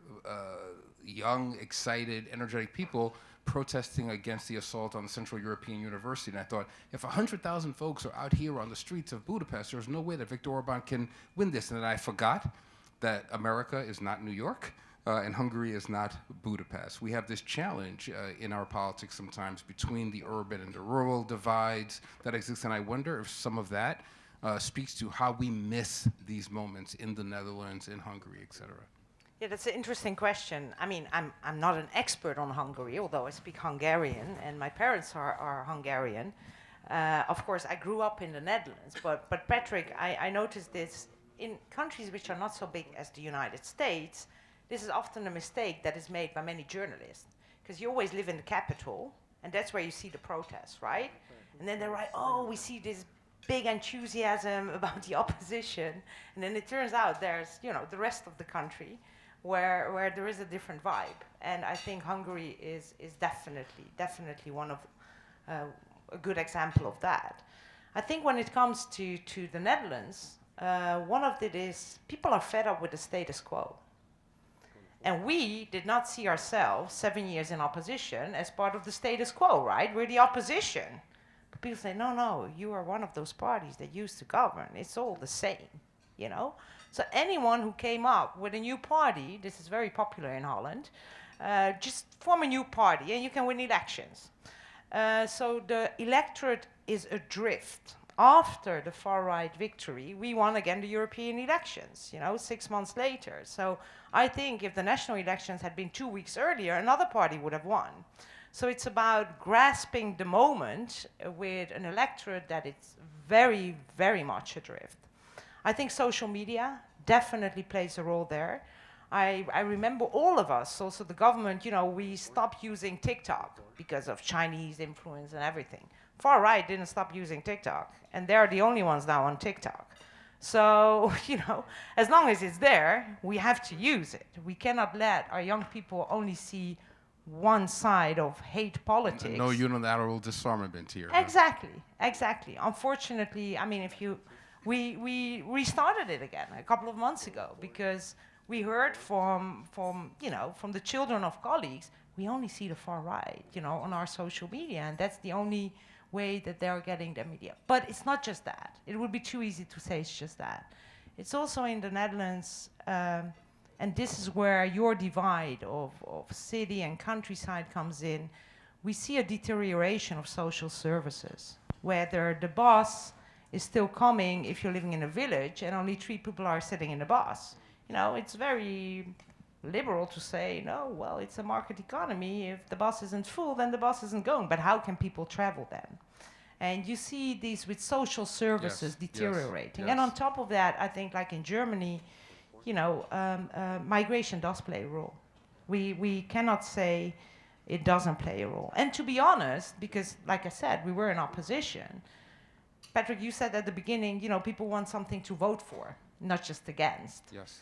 young, excited, energetic people protesting against the assault on the Central European University. And I thought, if 100,000 folks are out here on the streets of Budapest, there's no way that Viktor Orban can win this. And then I forgot that America is not New York, and Hungary is not Budapest. We have this challenge in our politics sometimes between the urban and the rural divides that exist, and I wonder if some of that speaks to how we miss these moments in the Netherlands, in Hungary, et cetera. Yeah, that's an interesting question. I mean, I'm not an expert on Hungary, although I speak Hungarian, and my parents are Hungarian. Of course, I grew up in the Netherlands, but Patrick, I noticed this in countries which are not so big as the United States. This is often a mistake that is made by many journalists, because you always live in the capital, and that's where you see the protests, right? And then they write, oh, we see this big enthusiasm about the opposition, and then it turns out there's, the rest of the country where there is a different vibe. And I think Hungary is definitely one of a good example of that. I think when it comes to the Netherlands, one of it is people are fed up with the status quo. And we did not see ourselves 7 years in opposition as part of the status quo, right? We're the opposition. But people say, no, you are one of those parties that used to govern. It's all the same, you know? So anyone who came up with a new party, this is very popular in Holland, just form a new party and you can win elections. So the electorate is adrift. After the far-right victory, we won again the European elections, 6 months later. So I think if the national elections had been 2 weeks earlier, another party would have won. So it's about grasping the moment with an electorate that is very, very much adrift. I think social media definitely plays a role there. I remember all of us, also the government, we stopped using TikTok because of Chinese influence and everything. Far right didn't stop using TikTok, and they're the only ones now on TikTok. So, as long as it's there, we have to use it. We cannot let our young people only see one side of hate politics. No unilateral disarmament here. Exactly. Unfortunately, I mean, we restarted it again a couple of months ago because we heard from the children of colleagues, we only see the far right, on our social media, and that's the only way that they're getting their media. But it's not just that. It would be too easy to say it's just that. It's also in the Netherlands, and this is where your divide of city and countryside comes in. We see a deterioration of social services, whether the bus is still coming if you're living in a village and only 3 people are sitting in the bus. It's very liberal to say, no, well, it's a market economy. If the bus isn't full, then the bus isn't going. But how can people travel then? And you see these with social services deteriorating. Yes. And on top of that, I think like in Germany, migration does play a role. We cannot say it doesn't play a role. And to be honest, because like I said, we were in opposition. Patrick, you said at the beginning, people want something to vote for, not just against. Yes.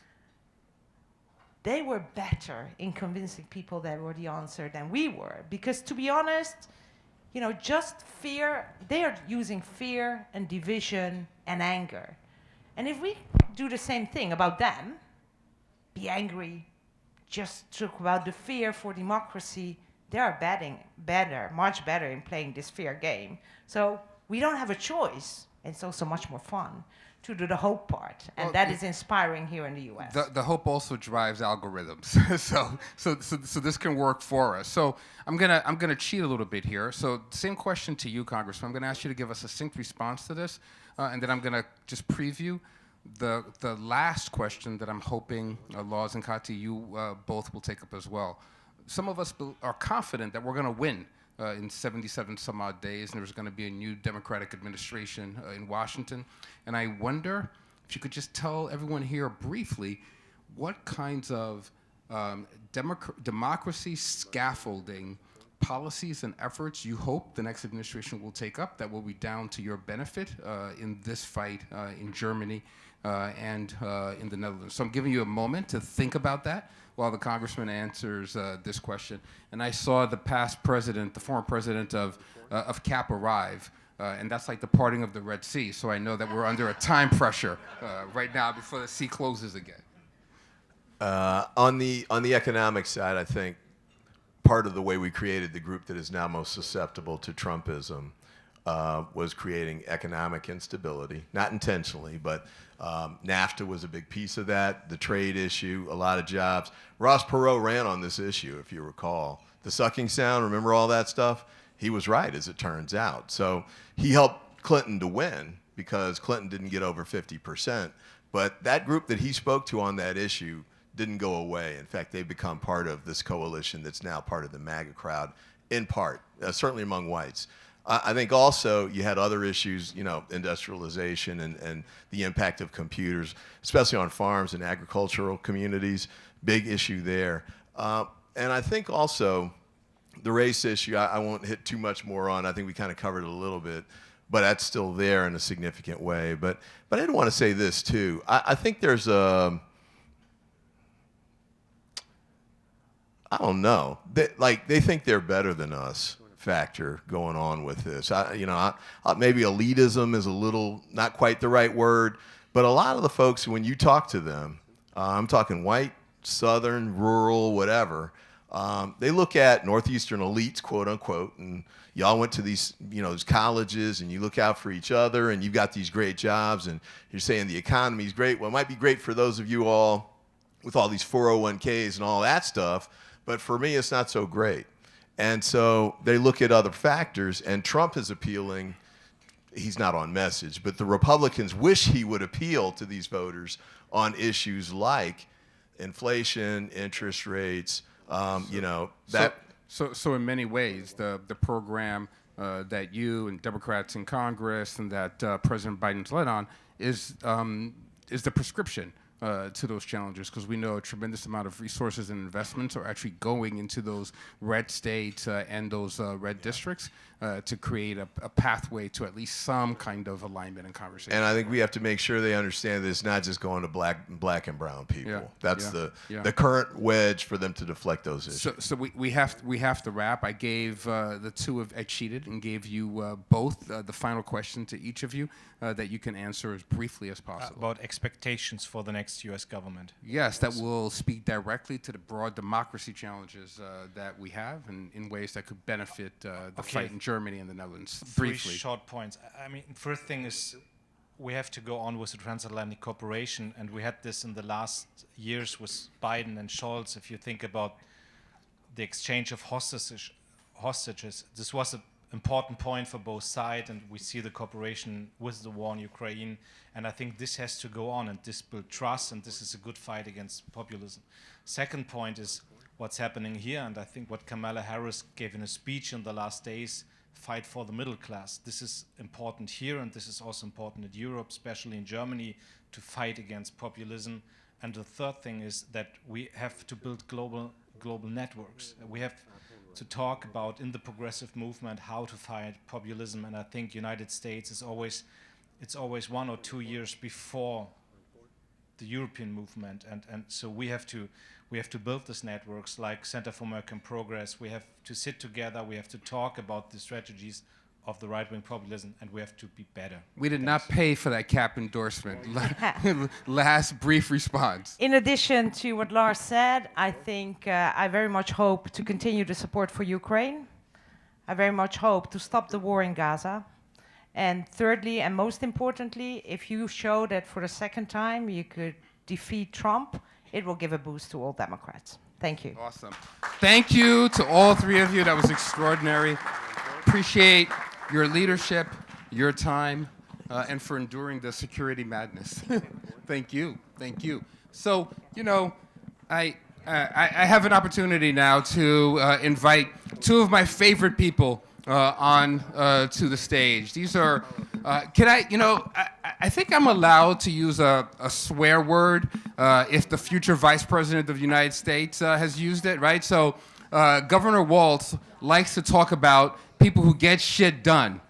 They were better in convincing people that were the answer than we were. Because to be honest, just fear, they are using fear and division and anger. And if we do the same thing about them, be angry, just talk about the fear for democracy, they are much better in playing this fear game. So we don't have a choice. It's also much more fun to do the hope part, and well, that is inspiring here in the U.S. The hope also drives algorithms, so this can work for us. So I'm gonna cheat a little bit here. So same question to you, Congressman. I'm gonna ask you to give a succinct response to this, and then I'm gonna just preview the last question that I'm hoping Lars and Kati, you both will take up as well. Some of us are confident that we're gonna win in 77 some odd days, and there's going to be a new Democratic administration in Washington. And I wonder if you could just tell everyone here briefly what kinds of democracy scaffolding policies and efforts you hope the next administration will take up that will be down to your benefit in this fight in Germany and in the Netherlands. So I'm giving you a moment to think about that while the congressman answers this question. And I saw the former president of CAP arrive, and that's like the parting of the Red Sea. So I know that we're under a time pressure right now before the sea closes again. On the economic side, I think part of the way we created the group that is now most susceptible to Trumpism was creating economic instability, not intentionally, but NAFTA was a big piece of that, the trade issue, a lot of jobs. Ross Perot ran on this issue, if you recall. The sucking sound, remember all that stuff? He was right, as it turns out. So he helped Clinton to win because Clinton didn't get over 50%. But that group that he spoke to on that issue didn't go away. In fact, they've become part of this coalition that's now part of the MAGA crowd, in part, certainly among whites. I think also you had other issues, industrialization and the impact of computers, especially on farms and agricultural communities, big issue there. And I think also the race issue, I won't hit too much more on. I think we kind of covered it a little bit, but that's still there in a significant way. But I did want to say this too. I think there's I don't know. They think they're better than us factor going on with this. Maybe elitism is a little, not quite the right word, but a lot of the folks, when you talk to them, I'm talking white, southern, rural, whatever, They look at Northeastern elites, quote unquote, and y'all went to these, these colleges, and you look out for each other, and you've got these great jobs, and you're saying the economy's great. Well, it might be great for those of you all with all these 401ks and all that stuff, but for me, it's not so great. And so they look at other factors, and Trump is appealing. He's not on message, but the Republicans wish he would appeal to these voters on issues like inflation, interest rates, So in many ways, the program that you and Democrats in Congress and that President Biden's led on is the prescription to those challenges, because we know a tremendous amount of resources and investments are actually going into those red states and those red districts to create a pathway to at least some kind of alignment and conversation. And I think we have to make sure they understand that it's not just going to black and brown people. Yeah. That's the current wedge for them to deflect those issues. So we have to wrap. I gave the two of I cheated and gave you both the final question to each of you that you can answer as briefly as possible. About expectations for the next U.S. government. Yes, that will speak directly to the broad democracy challenges that we have, and in ways that could benefit the fight in Germany and the Netherlands. Briefly. 3 short points. I mean, first thing is we have to go on with the transatlantic cooperation, and we had this in the last years with Biden and Scholz. If you think about the exchange of hostages, this was an important point for both sides, and we see the cooperation with the war in Ukraine, and I think this has to go on, and this builds trust, and this is a good fight against populism. Second point is what's happening here, and I think what Kamala Harris gave in a speech in the last days, fight for the middle class. This is important here, and this is also important in Europe, especially in Germany, to fight against populism. And the third thing is that we have to build global networks. We have to talk about in the progressive movement how to fight populism, and I think United States is always 1 or 2 years before the European movement, and so we have to build these networks like Center for American Progress. We have to sit together, we have to talk about the strategies of the right-wing populism, and we have to be better. We did not pay for that cap endorsement. Last brief response. In addition to what Lars said, I think I very much hope to continue the support for Ukraine. I very much hope to stop the war in Gaza. And thirdly, and most importantly, if you show that for the second time you could defeat Trump, it will give a boost to all Democrats. Thank you. Awesome. Thank you to all 3 of you. That was extraordinary. Appreciate your leadership, your time, and for enduring the security madness. Thank you. Thank you. So, I have an opportunity now to invite 2 of my favorite people on to the stage. These are, I think I'm allowed to use a swear word if the future Vice President of the United States has used it, right? So Governor Walz likes to talk about people who get shit done.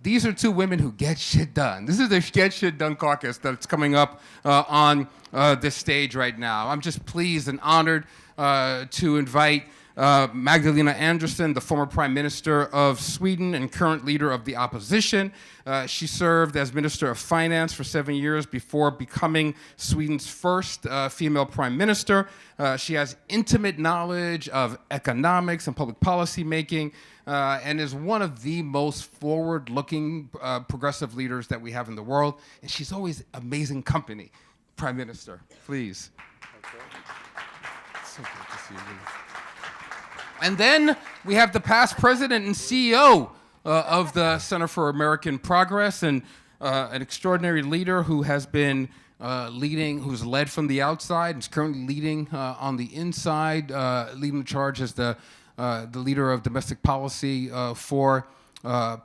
These are 2 women who get shit done. This is the Get Shit Done caucus that's coming up on this stage right now. I'm just pleased and honored to invite Magdalena Andersson, the former Prime Minister of Sweden and current leader of the opposition. She served as Minister of Finance for 7 years before becoming Sweden's first female Prime Minister. She has intimate knowledge of economics and public policy making, and is one of the most forward-looking progressive leaders that we have in the world. And she's always amazing company. Prime Minister, please. Okay. So good to see you. And then we have the past president and CEO of the Center for American Progress, and an extraordinary leader who has been who's led from the outside, and is currently leading on the inside, leading the charge as the leader of domestic policy for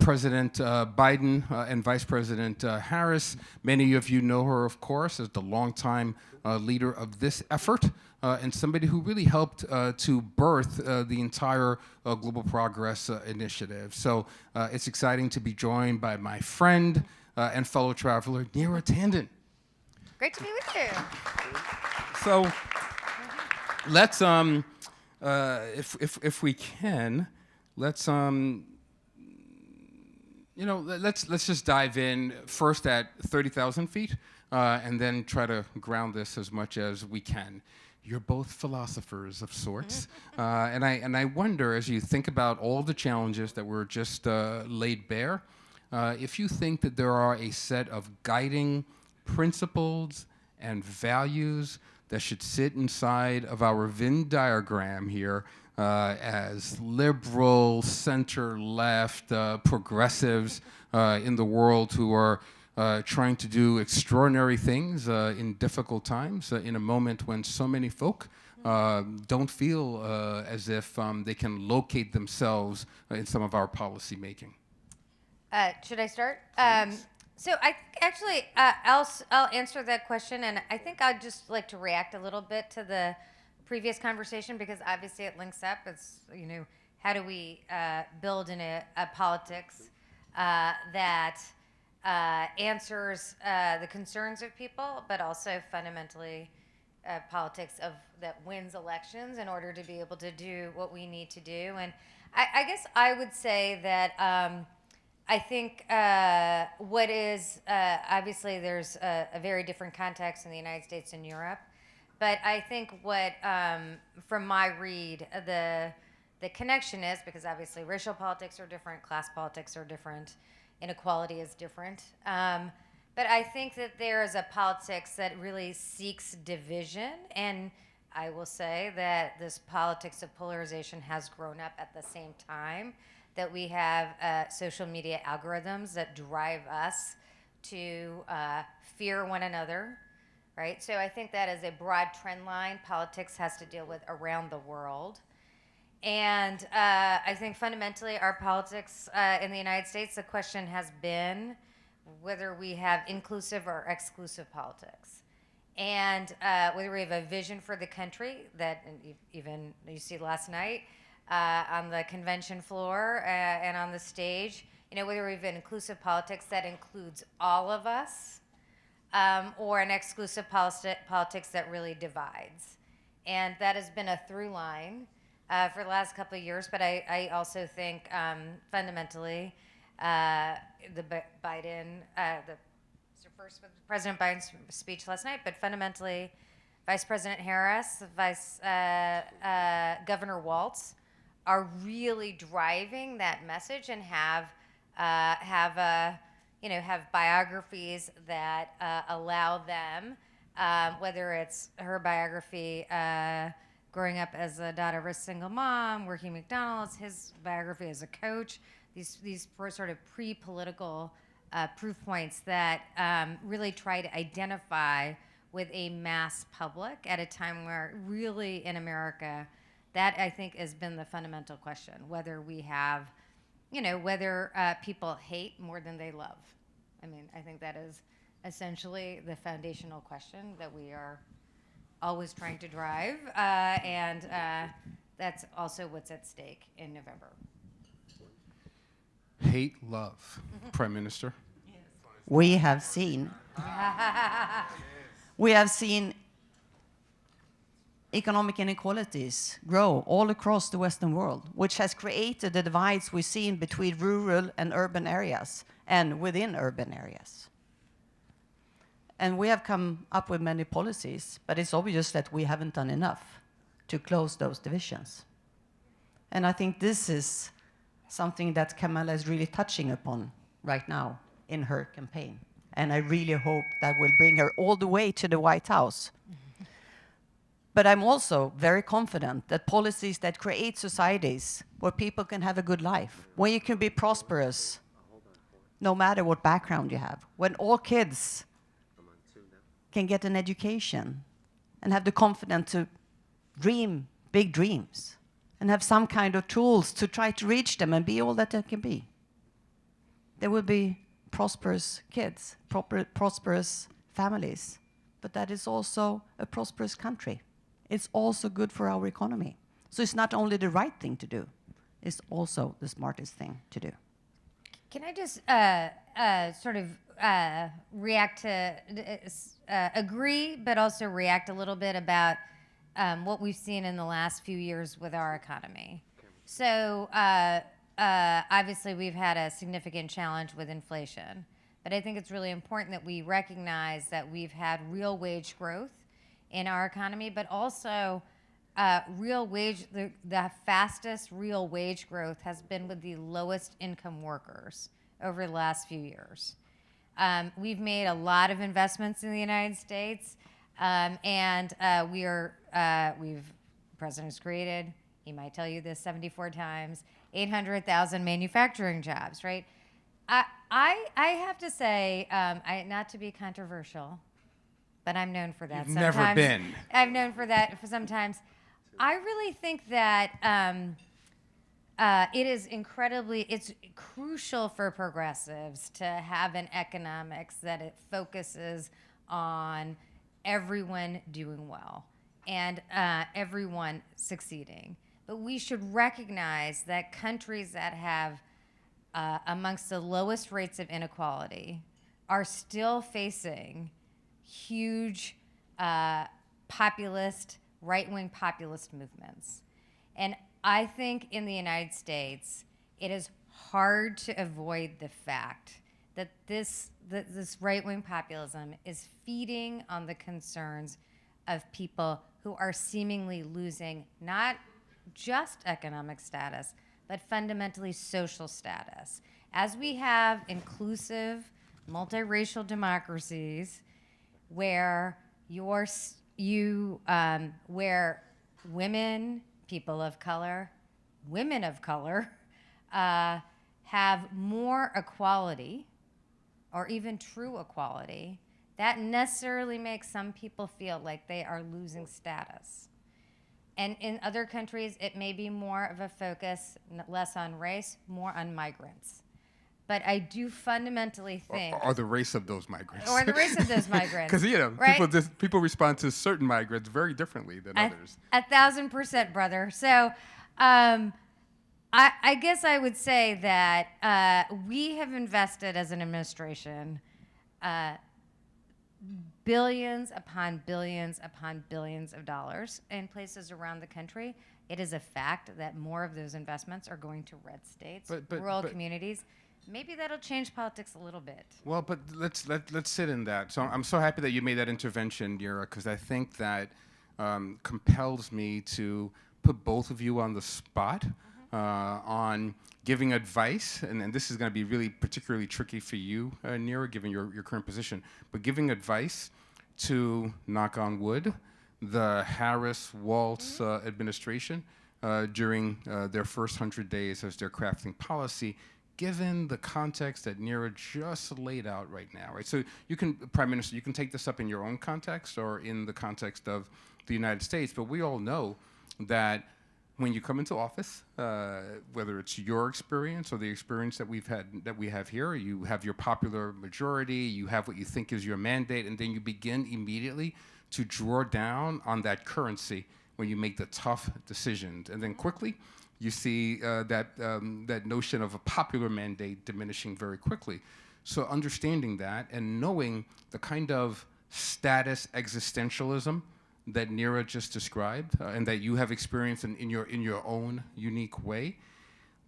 President Biden and Vice President Harris. Many of you know her, of course, as the longtime leader of this effort, and somebody who really helped to birth the entire Global Progress Initiative. So it's exciting to be joined by my friend and fellow traveler, Neera Tanden. Great to be with you. So let's, if we can, let's let's just dive in first at 30,000 feet. and then try to ground this as much as we can. You're both philosophers of sorts, and I wonder, as you think about all the challenges that were just laid bare, if you think that there are a set of guiding principles and values that should sit inside of our Venn diagram here as liberal, center-left, progressives in the world who are trying to do extraordinary things in difficult times, in a moment when so many folk don't feel as if they can locate themselves in some of our policy making. Should I start? So I actually, I'll answer that question, and I think I'd just like to react a little bit to the previous conversation, because obviously it links up. It's, how do we build in a politics that answers the concerns of people, but also fundamentally politics that wins elections in order to be able to do what we need to do. And I guess I would say that I think what is, obviously there's a very different context in the United States and Europe, but I think what, from my read, the connection is, because obviously racial politics are different, class politics are different, inequality is different, but I think that there is a politics that really seeks division, and I will say that this politics of polarization has grown up at the same time that we have social media algorithms that drive us to fear one another, right? So I think that is a broad trend line politics has to deal with around the world. And I think fundamentally our politics in the United States, the question has been whether we have inclusive or exclusive politics. And whether we have a vision for the country that even you see last night, on the convention floor and on the stage, whether we have an inclusive politics that includes all of us, or an exclusive politics that really divides. And that has been a through line for the last couple of years, but I also think fundamentally the Biden, first with President Biden's speech last night, but fundamentally Vice President Harris, Governor Walz, are really driving that message and have biographies that allow them, whether it's her biography growing up as a daughter of a single mom, working McDonald's, his biography as a coach, these sort of pre-political proof points that really try to identify with a mass public at a time where really in America, that I think has been the fundamental question, whether we have, whether people hate more than they love. I mean, I think that is essentially the foundational question that we are always trying to drive, and that's also what's at stake in November. Hate, love. Prime Minister? We have seen economic inequalities grow all across the Western world, which has created the divides we've seen between rural and urban areas and within urban areas. And we have come up with many policies, but it's obvious that we haven't done enough to close those divisions. And I think this is something that Kamala is really touching upon right now in her campaign. And I really hope that will bring her all the way to the White House. But I'm also very confident that policies that create societies where people can have a good life, where you can be prosperous, no matter what background you have, when all kids can get an education and have the confidence to dream big dreams and have some kind of tools to try to reach them and be all that they can be. There will be prosperous kids, prosperous families, but that is also a prosperous country. It's also good for our economy. So it's not only the right thing to do, it's also the smartest thing to do. Can I just sort of react to, agree, but also react a little bit about what we've seen in the last few years with our economy. So obviously we've had a significant challenge with inflation, But I think it's really important that we recognize that we've had real wage growth in our economy, but also the fastest real wage growth has been with the lowest income workers over the last few years. We've made a lot of investments in the United States, and President has created, he might tell you this 74 times, 800,000 manufacturing jobs, right? I have to say, not to be controversial, but I'm known for that. You've never been. I'm known for that for sometimes. I really think that it's crucial for progressives to have an economics that it focuses on everyone doing well and everyone succeeding. But we should recognize that countries that have amongst the lowest rates of inequality are still facing huge right-wing populist movements. And I think in the United States, it is hard to avoid the fact that this right-wing populism is feeding on the concerns of people who are seemingly losing not just economic status, but fundamentally social status. As we have inclusive, multiracial democracies where where women, people of color, women of color, have more equality, or even true equality, that necessarily makes some people feel like they are losing status. And in other countries, it may be more of a focus, less on race, more on migrants. But I do fundamentally think... Or the race of those migrants. Or the race of those migrants. Because, right? people respond to certain migrants very differently than others. 1,000%, brother. So I guess I would say that we have invested as an administration billions upon billions upon billions of dollars in places around the country. It is a fact that more of those investments are going to red states, rural communities. Maybe that'll change politics a little bit. Well, but let's sit in that. So I'm so happy that you made that intervention, Yura, because I think that compels me to put both of you on the spot on giving advice, and this is going to be really particularly tricky for you, Neera, given your current position, but giving advice to, knock on wood, the Harris-Waltz administration during their first 100 days as they're crafting policy, given the context that Neera just laid out right now, right? So you can, Prime Minister, you can take this up in your own context or in the context of the United States, but we all know that when you come into office, whether it's your experience or the experience that we have here, you have your popular majority, you have what you think is your mandate, and then you begin immediately to draw down on that currency when you make the tough decisions, and then quickly you see that notion of a popular mandate diminishing very quickly. So understanding that and knowing the kind of status existentialism that Neera just described and that you have experienced in your own unique way,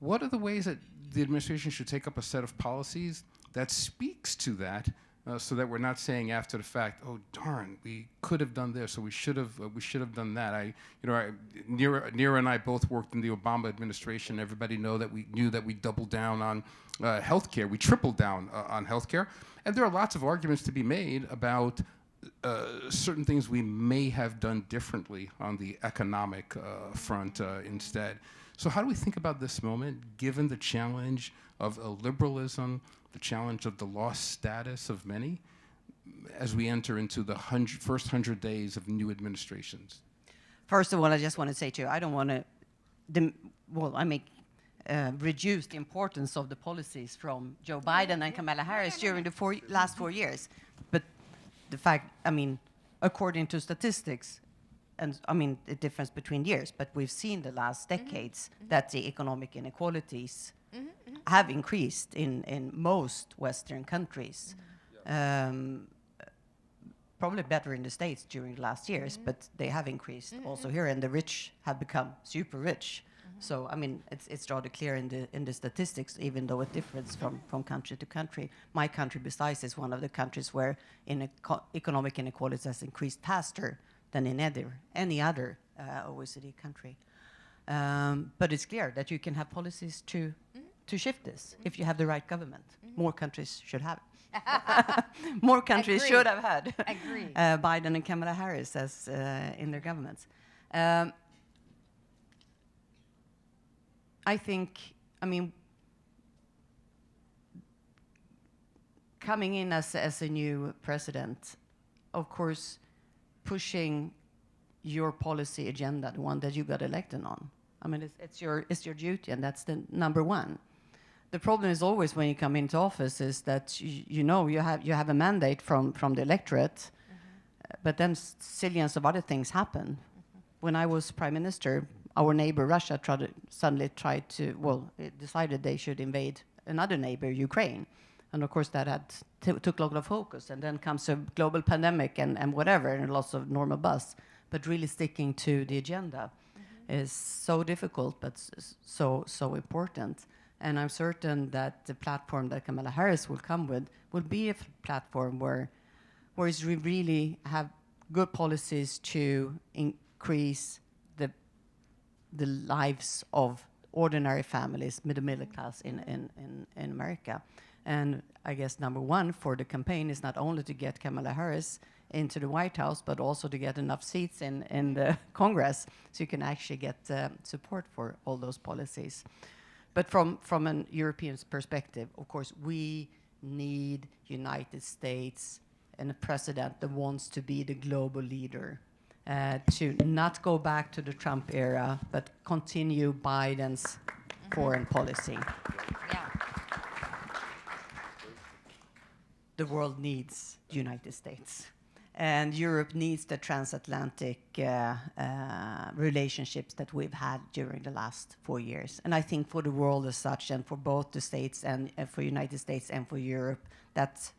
what are the ways that the administration should take up a set of policies that speaks to that, so that we're not saying after the fact, oh darn, we could have done this, or we should have done that. Neera and I both worked in the Obama administration. Everybody knew that we doubled down on healthcare. We tripled down on healthcare, and there are lots of arguments to be made about certain things we may have done differently on the economic front instead. So how do we think about this moment, given the challenge of liberalism, the challenge of the lost status of many, as we enter into the first 100 days of new administrations? First of all, I just want to say to you, I don't want to, reduce the importance of the policies from Joe Biden and Kamala Harris during the last 4 years. But the fact, according to statistics, and the difference between years, but we've seen the last decades that the economic inequalities have increased in most Western countries. Probably better in the States during the last years, but they have increased also here, and the rich have become super rich So I mean, it's rather clear in the statistics, even though it differs from country to country. My country, besides, is one of the countries where economic inequality has increased faster than in any other OECD country. But it's clear that you can have policies to shift this if you have the right government. More countries should have it. More countries should have had Biden and Kamala Harris as in their governments. I think, I mean, coming in as a new president, of course, pushing your policy agenda, the one that you got elected on. I mean, it's your duty, and that's the number one. The problem is always when you come into office is that you have a mandate from the electorate, but then zillions of other things happen. When I was prime minister, our neighbor Russia decided they should invade another neighbor, Ukraine, and of course that took a lot of focus. And then comes a global pandemic and whatever, and lots of normal buzz. But really sticking to the agenda is so difficult, but so important. And I'm certain that the platform that Kamala Harris will come with will be a platform where we really have good policies to increase the lives of ordinary families, middle class in America. And I guess number one for the campaign is not only to get Kamala Harris into the White House, but also to get enough seats in the Congress so you can actually get support for all those policies. But from an European perspective, of course, we need United States and a president that wants to be the global leader, to not go back to the Trump era, but continue Biden's foreign policy. Yeah. The world needs the United States. And Europe needs the transatlantic relationships that we've had during the last 4 years. And I think for the world as such, and for both the States and for United States and for Europe, that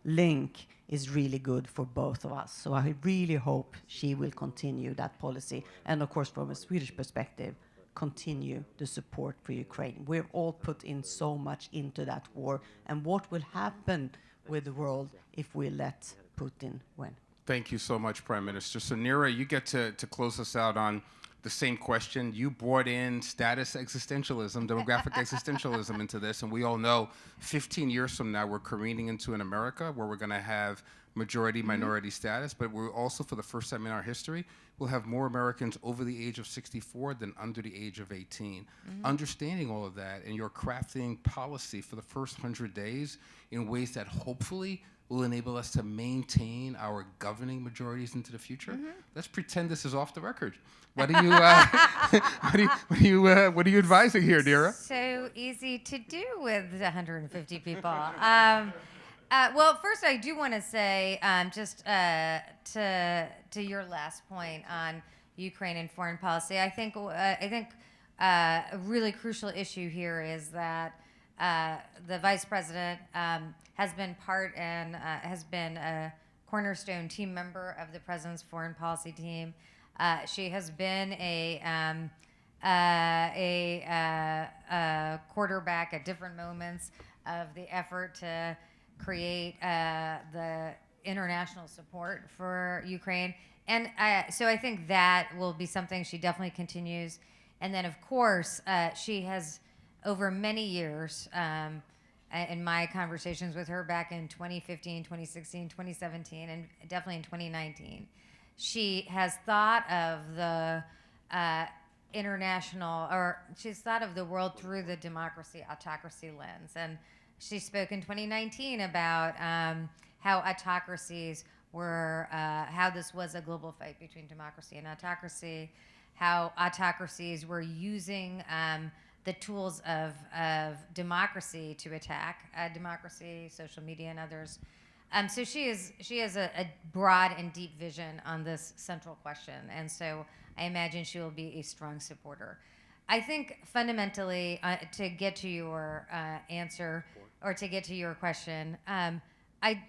link is really good for both of us. So I really hope she will continue that policy. And of course, from a Swedish perspective, continue the support for Ukraine. We've all put in so much into that war. And what will happen with the world if we let Putin win? Thank you so much, Prime Minister. So, Neera, you get to close us out on the same question. You brought in status existentialism, demographic existentialism into this, and we all know 15 years from now we're careening into an America where we're going to have majority-minority status, but we're also, for the first time in our history, we'll have more Americans over the age of 64 than under the age of 18. Understanding all of that, and you're crafting policy for the first 100 days in ways that hopefully will enable us to maintain our governing majorities into the future. Let's pretend this is off the record. What are you what are you advising here, Neera? So easy to do with 150 people. Well, first I do want to say just to your last point on Ukraine and foreign policy. I think a really crucial issue here is that the vice president has been has been a cornerstone team member of the president's foreign policy team. She has been a quarterback at different moments of the effort to create the international support for Ukraine. And so I think that will be something she definitely continues. And then, of course, she has, over many years, in my conversations with her back in 2015, 2016, 2017, and definitely in 2019, she has thought of the she's thought of the world through the democracy-autocracy lens. And she spoke in 2019 about how autocracies were, how this was a global fight between democracy and autocracy, how autocracies were using the tools of democracy to attack democracy, social media, and others. So she has a broad and deep vision on this central question, and so I imagine she will be a strong supporter. I think fundamentally, to get to your answer or to get to your question, I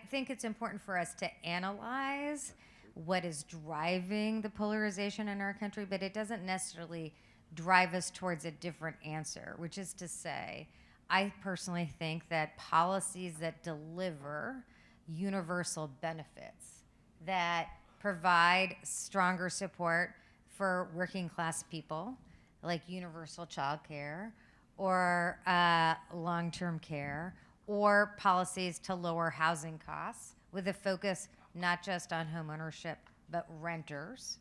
think it's important for us to analyze what is driving the polarization in our country, but it doesn't necessarily drive us towards a different answer, which is to say, I personally think that policies that deliver universal benefits, that provide stronger support for working class people, like universal child care or long-term care, or policies to lower housing costs with a focus not just on home ownership, but renters.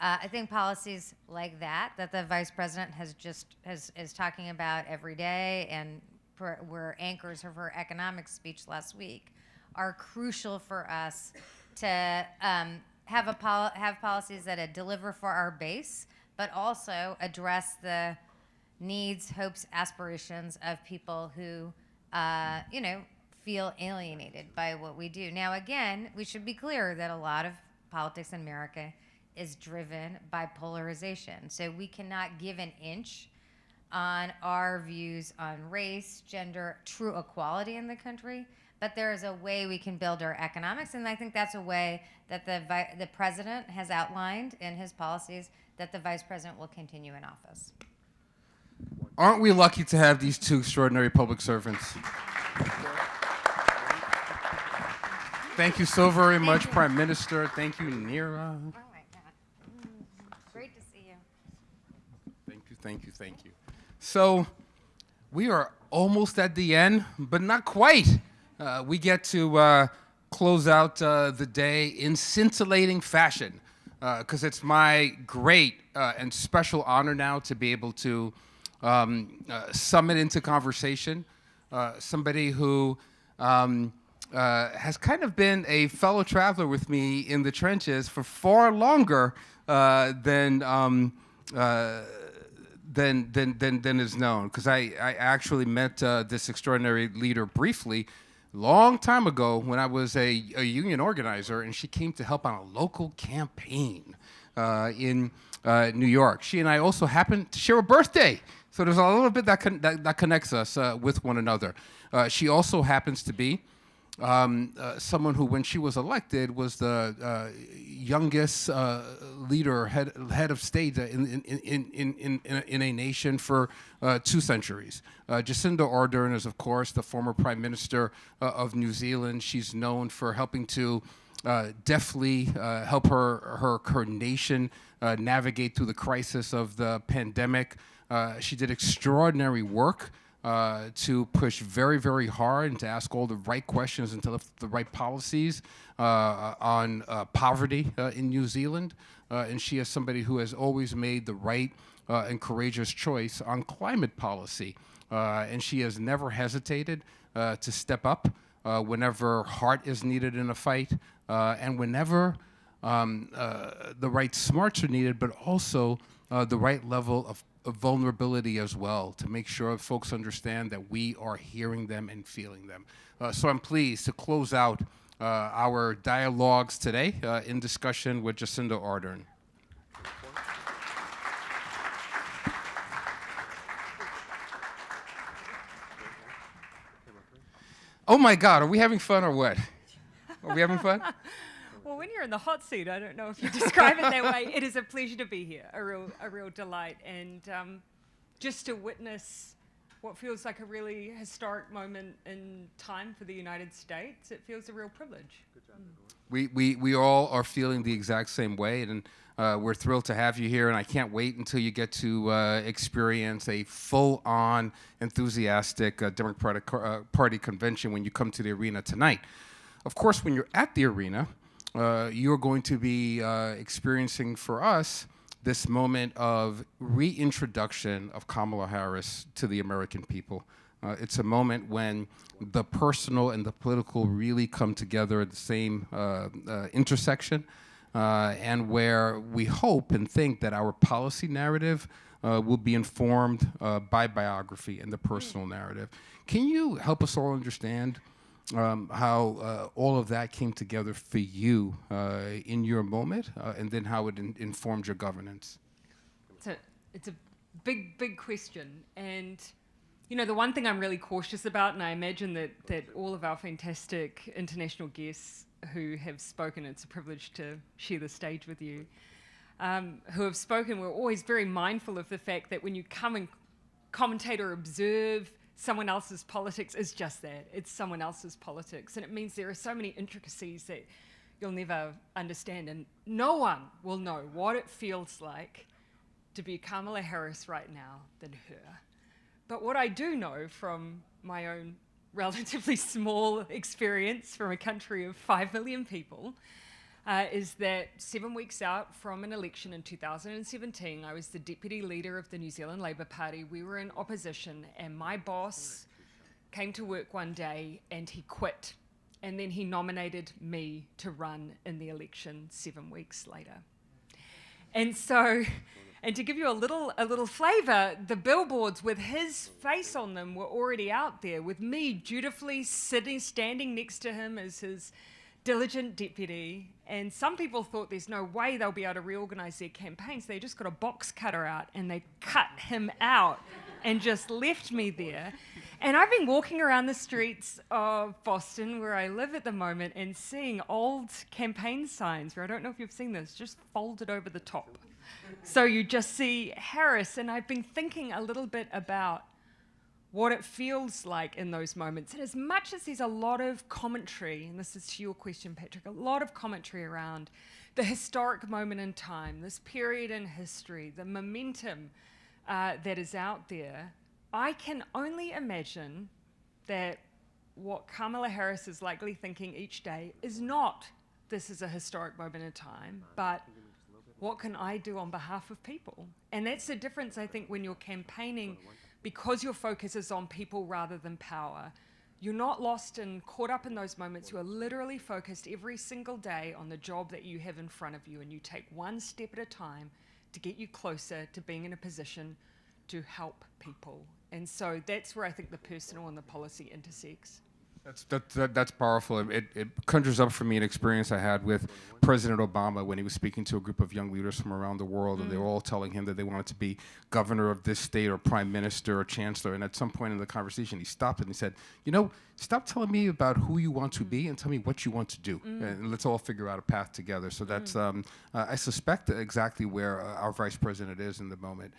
I think policies like that the Vice President is talking about every day and were anchors of her economic speech last week, are crucial for us to have policies that deliver for our base, but also address the needs, hopes, aspirations of people who, feel alienated by what we do. Now, again, we should be clear that a lot of politics in America is driven by polarization. So we cannot give an inch on our views on race, gender, true equality in the country, but there is a way we can build our economics, and I think that's a way that the President has outlined in his policies that the Vice President will continue in office. Aren't we lucky to have these two extraordinary public servants? Thank you so very much, Prime Minister. Thank you, Neera. Oh my God. Great to see you. Thank you. So we are almost at the end, but not quite. We get to close out the day in scintillating fashion, because it's my great and special honor now to be able to summon into conversation somebody who has kind of been a fellow traveler with me in the trenches for far longer than is known. Because I actually met this extraordinary leader briefly, long time ago when I was a union organizer, and she came to help on a local campaign in New York. She and I also happened to share a birthday, so there's a little bit that connects us with one another. She also happens to be someone who, when she was elected, was the youngest leader, head of state in a nation for 2 centuries. Jacinda Ardern is, of course, the former Prime Minister of New Zealand. She's known for helping to deftly help her nation navigate through the crisis of the pandemic. She did extraordinary work to push very, very hard and to ask all the right questions and to lift the right policies on poverty in New Zealand. And she is somebody who has always made the right and courageous choice on climate policy. And she has never hesitated to step up whenever heart is needed in a fight and whenever the right smarts are needed, but also the right level of vulnerability as well, to make sure folks understand that we are hearing them and feeling them. So I'm pleased to close out our dialogues today in discussion with Jacinda Ardern. Oh my God, are we having fun or what? Are we having fun? Well, when you're in the hot seat, I don't know if you describe it that way. It is a pleasure to be here, a real delight, and just to witness what feels like a really historic moment in time for the United States. It feels a real privilege. Good job, we all are feeling the exact same way, and we're thrilled to have you here, and I can't wait until you get to experience a full-on, enthusiastic Democratic Party convention when you come to the arena tonight. Of course, when you're at the arena, you're going to be experiencing for us this moment of reintroduction of Kamala Harris to the American people. It's a moment when the personal and the political really come together at the same intersection, and where we hope and think that our policy narrative will be informed by biography and the personal narrative. Can you help us all understand how all of that came together for you in your moment, and then how it informed your governance? It's a big question, and you know, the one thing I'm really cautious about, and I imagine that all of our fantastic international guests who have spoken. It's a privilege to share the stage with you. Who have spoken, we're always very mindful of the fact that when you come and commentate or observe someone else's politics, it's just that. It's someone else's politics. And it means there are so many intricacies that you'll never understand. And no one will know what it feels like to be Kamala Harris right now than her. But what I do know from my own relatively small experience from a country of 5 million people is that 7 weeks out from an election in 2017, I was the deputy leader of the New Zealand Labour Party. We were in opposition, and my boss came to work one day and he quit. And then he nominated me to run in the election 7 weeks later. And so, and to give you a little flavour, the billboards with his face on them were already out there, with me dutifully standing next to him as his diligent deputy. And some people thought there's no way they'll be able to reorganise their campaigns. They just got a box cutter out and they cut him out and just left me there. And I've been walking around the streets of Boston, where I live at the moment, and seeing old campaign signs, where I don't know if you've seen this, just folded over the top. So you just see Harris, and I've been thinking a little bit about what it feels like in those moments. And as much as there's a lot of commentary, and this is to your question, Patrick, a lot of commentary around the historic moment in time, this period in history, the momentum that is out there, I can only imagine that what Kamala Harris is likely thinking each day is not, this is a historic moment in time, but what can I do on behalf of people? And that's the difference, I think, when you're campaigning, because your focus is on people rather than power. You're not lost and caught up in those moments. You are literally focused every single day on the job that you have in front of you, and you take one step at a time to get you closer to being in a position to help people. And so that's where I think the personal and the policy intersects. That's powerful. It conjures up for me an experience I had with President Obama when he was speaking to a group of young leaders from around the world, and they were all telling him that they wanted to be governor of this state or prime minister or chancellor. And at some point in the conversation, he stopped and he said, you know, stop telling me about who you want to be and tell me what you want to do. And let's all figure out a path together. So that's, I suspect, exactly where our vice president is in the moment.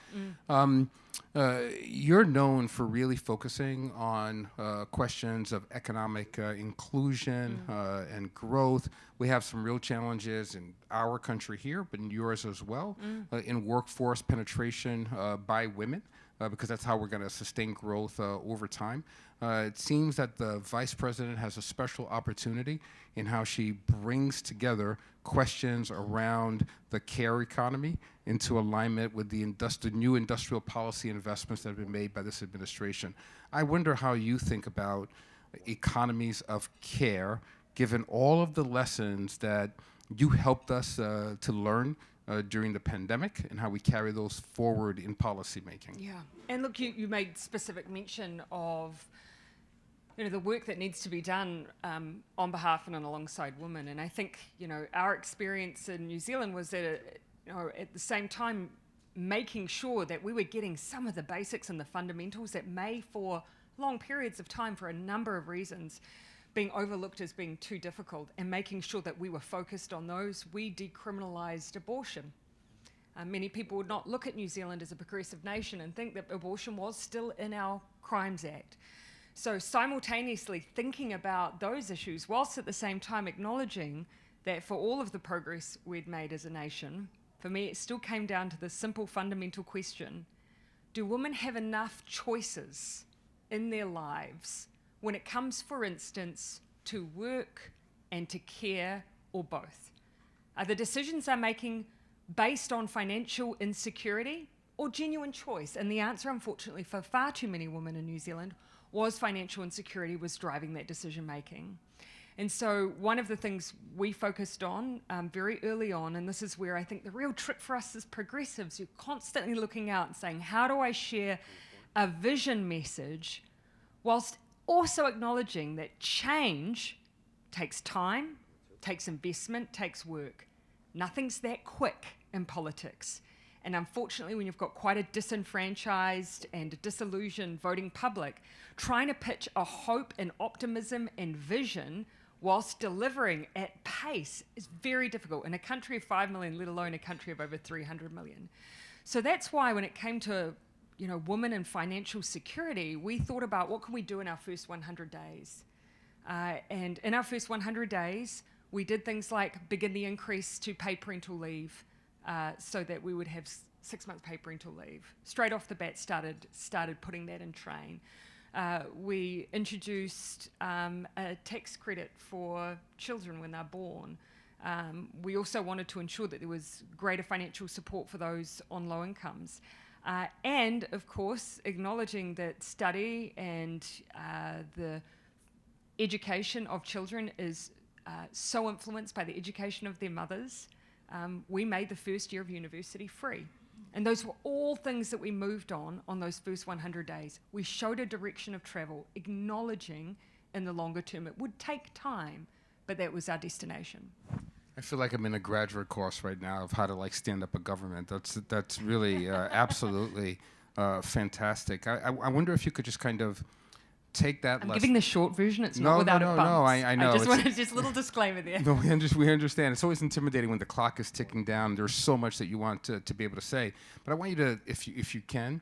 You're known for really focusing on questions of economic inclusion and growth. We have some real challenges in our country here, but in yours as well, in workforce penetration by women, because that's how we're going to sustain growth over time. It seems that the vice president has a special opportunity in how she brings together questions around the care economy into alignment with the new industrial policy investments that have been made by this administration. I wonder how you think about economies of care, given all of the lessons that you helped us to learn during the pandemic, and how we carry those forward in policy making. Yeah, and look, you made specific mention of the work that needs to be done on behalf and alongside women. And I think, our experience in New Zealand was that, at the same time, making sure that we were getting some of the basics and the fundamentals that may, for long periods of time, for a number of reasons, being overlooked as being too difficult, and making sure that we were focused on those. We decriminalized abortion. Many people would not look at New Zealand as a progressive nation and think that abortion was still in our Crimes Act. So simultaneously thinking about those issues, whilst at the same time acknowledging that for all of the progress we'd made as a nation, for me it still came down to the simple fundamental question: do women have enough choices in their lives when it comes, for instance, to work and to care, or both? Are the decisions they're making based on financial insecurity or genuine choice? And the answer, unfortunately, for far too many women in New Zealand was financial insecurity was driving that decision making. And so one of the things we focused on very early on, and this is where I think the real trick for us as progressives, you're constantly looking out and saying, how do I share a vision message whilst also acknowledging that change takes time, takes investment, takes work. Nothing's that quick in politics. And unfortunately, when you've got quite a disenfranchised and a disillusioned voting public, trying to pitch a hope and optimism and vision whilst delivering at pace is very difficult in a country of 5 million, let alone a country of over 300 million. So that's why when it came to, women and financial security, we thought about what can we do in our first 100 days. And in our first 100 days, we did things like begin the increase to paid parental leave so that we would have 6 months paid parental leave. Straight off the bat started putting that in train. We introduced a tax credit for children when they're born. We also wanted to ensure that there was greater financial support for those on low incomes. And, of course, acknowledging that study and the education of children is so influenced by the education of their mothers, we made the first year of university free. And those were all things that we moved on those first 100 days. We showed a direction of travel, acknowledging in the longer term it would take time, but that was our destination. I feel like I'm in a graduate course right now of how to stand up a government. That's really absolutely fantastic. I wonder if you could just kind of take that lesson. I'm giving the short version. It's not without bumps. No, I know. I just wanted just a little disclaimer there. No, we understand. It's always intimidating when the clock is ticking down. There's so much that you want to be able to say. But I want you to, if you can,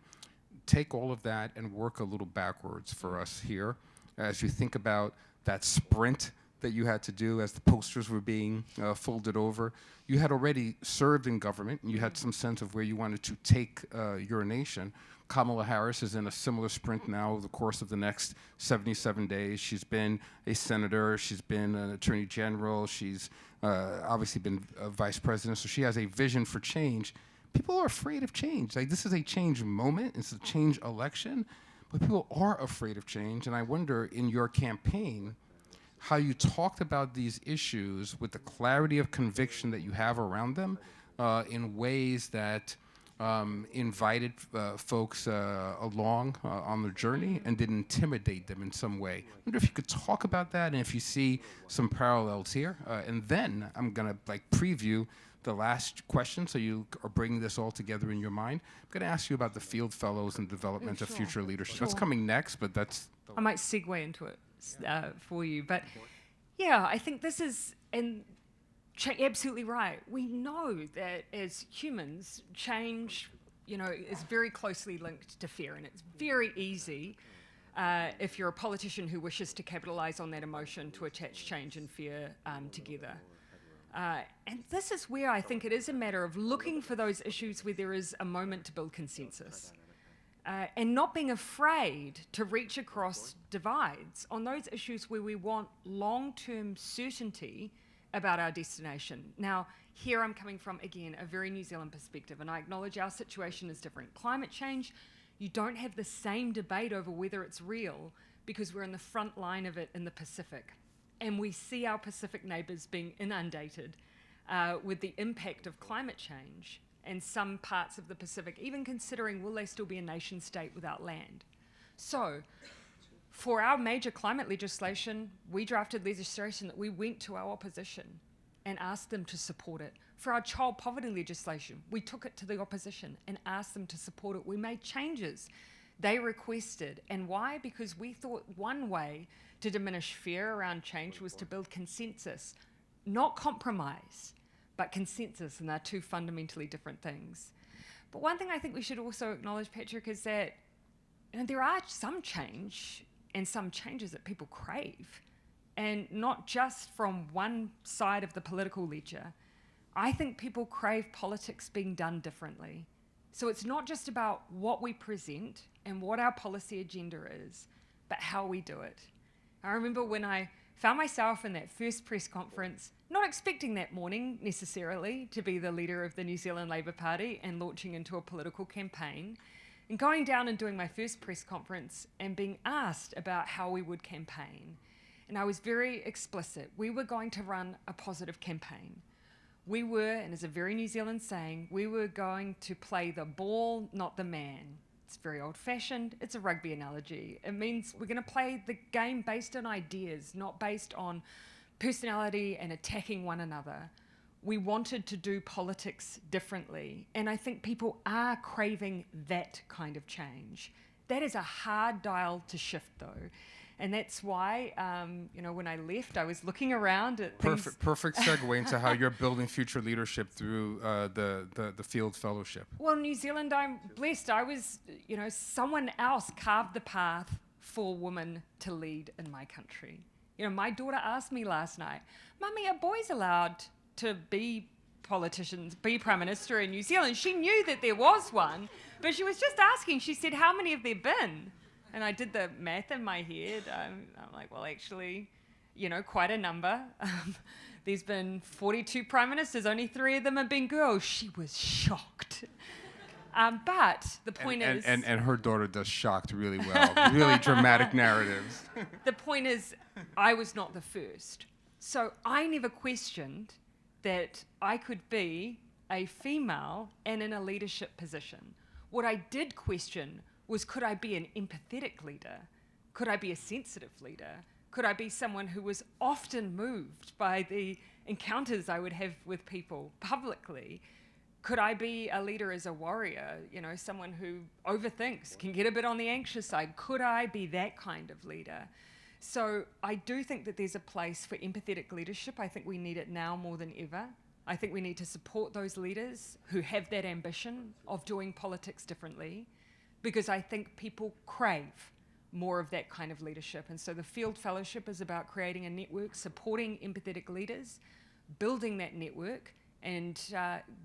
take all of that and work a little backwards for us here as you think about that sprint that you had to do as the posters were being folded over. You had already served in government, and you had some sense of where you wanted to take your nation. Kamala Harris is in a similar sprint now over the course of the next 77 days. She's been a senator, she's been an attorney general, she's obviously been a vice president, so she has a vision for change. People are afraid of change. This is a change moment, it's a change election, but people are afraid of change, and I wonder in your campaign, how you talked about these issues with the clarity of conviction that you have around them in ways that invited folks along on the journey and didn't intimidate them in some way. I wonder if you could talk about that and if you see some parallels here. And then I'm going to preview the last question, so you are bringing this all together in your mind. I'm going to ask you about the Field Fellows and development of future leadership. That's coming next, but that's... I might segue into it for you. But yeah, I think this is absolutely right. We know that as humans, change, is very closely linked to fear, and it's very easy if you're a politician who wishes to capitalize on that emotion to attach change and fear together. And this is where I think it is a matter of looking for those issues where there is a moment to build consensus. And not being afraid to reach across divides on those issues where we want long-term certainty about our destination. Now, here I'm coming from, again, a very New Zealand perspective, and I acknowledge our situation is different. Climate change, you don't have the same debate over whether it's real because we're in the front line of it in the Pacific. And we see our Pacific neighbours being inundated with the impact of climate change. And some parts of the Pacific, even considering will they still be a nation state without land. So, for our major climate legislation, we drafted legislation that we went to our opposition and asked them to support it. For our child poverty legislation, we took it to the opposition and asked them to support it. We made changes they requested. And why? Because we thought one way to diminish fear around change was to build consensus, not compromise. But consensus, and they're two fundamentally different things. But one thing I think we should also acknowledge, Patrick, is that there are some change and some changes that people crave, and not just from one side of the political ledger. I think people crave politics being done differently. So it's not just about what we present and what our policy agenda is, but how we do it. I remember when I found myself in that first press conference, not expecting that morning necessarily to be the leader of the New Zealand Labour Party and launching into a political campaign, and going down and doing my first press conference and being asked about how we would campaign. And I was very explicit. We were going to run a positive campaign. We were, and as a very New Zealand saying, we were going to play the ball, not the man. It's very old-fashioned. It's a rugby analogy. It means we're going to play the game based on ideas, not based on personality and attacking one another. We wanted to do politics differently, and I think people are craving that kind of change. That is a hard dial to shift, though. And that's why, when I left, I was looking around at things. Perfect segue into how you're building future leadership through the Field Fellowship. Well, New Zealand, I'm blessed. I was, someone else carved the path for women to lead in my country. My daughter asked me last night, Mummy, are boys allowed to be politicians, be Prime Minister in New Zealand? She knew that there was one, but she was just asking. She said, how many have there been? And I did the math in my head. I'm like, well, actually, quite a number. There's been 42 prime ministers. Only 3 of them have been girls. She was shocked. But the point is... And her daughter does shocked really well. Really dramatic narratives. The point is, I was not the first. So I never questioned that I could be a female and in a leadership position. What I did question was, could I be an empathetic leader? Could I be a sensitive leader? Could I be someone who was often moved by the encounters I would have with people publicly? Could I be a leader as a warrior, someone who overthinks, can get a bit on the anxious side? Could I be that kind of leader? So I do think that there's a place for empathetic leadership. I think we need it now more than ever. I think we need to support those leaders who have that ambition of doing politics differently, because I think people crave more of that kind of leadership. And so the Field Fellowship is about creating a network, supporting empathetic leaders, building that network, and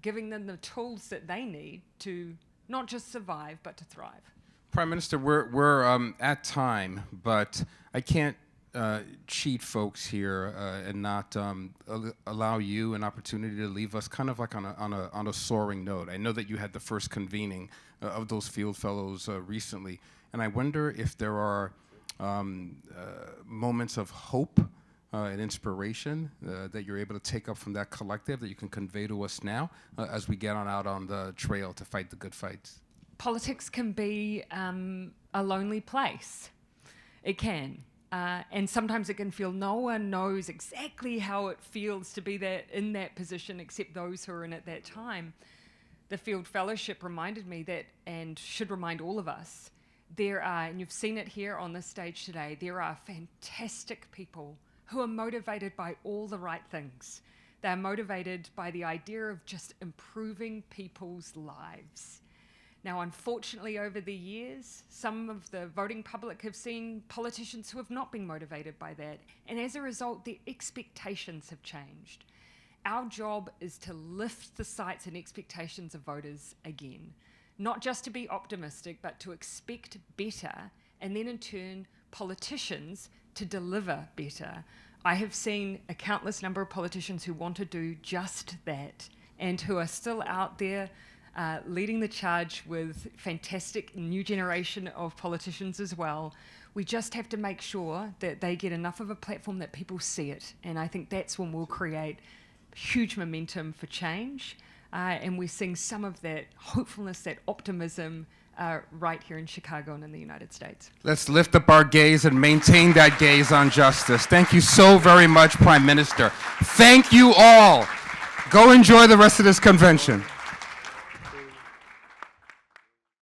giving them the tools that they need to not just survive, but to thrive. Prime Minister, we're at time, but I can't cheat folks here and not allow you an opportunity to leave us kind of like on a soaring note. I know that you had the first convening of those Field Fellows recently, and I wonder if there are moments of hope and inspiration that you're able to take up from that collective that you can convey to us now as we get out on the trail to fight the good fights. Politics can be a lonely place. It can. And sometimes it can feel no one knows exactly how it feels to be in that position except those who are in it at that time. The Field Fellowship reminded me that, and should remind all of us, there are, and you've seen it here on this stage today, there are fantastic people who are motivated by all the right things. They're motivated by the idea of just improving people's lives. Now, unfortunately, over the years, some of the voting public have seen politicians who have not been motivated by that. And as a result, their expectations have changed. Our job is to lift the sights and expectations of voters again. Not just to be optimistic, but to expect better, and then in turn, politicians to deliver better. I have seen a countless number of politicians who want to do just that, and who are still out there leading the charge with fantastic new generation of politicians as well. We just have to make sure that they get enough of a platform that people see it. And I think that's when we'll create huge momentum for change. And we're seeing some of that hopefulness, that optimism right here in Chicago and in the United States. Let's lift up our gaze and maintain that gaze on justice. Thank you so very much, Prime Minister. Thank you all. Go enjoy the rest of this convention.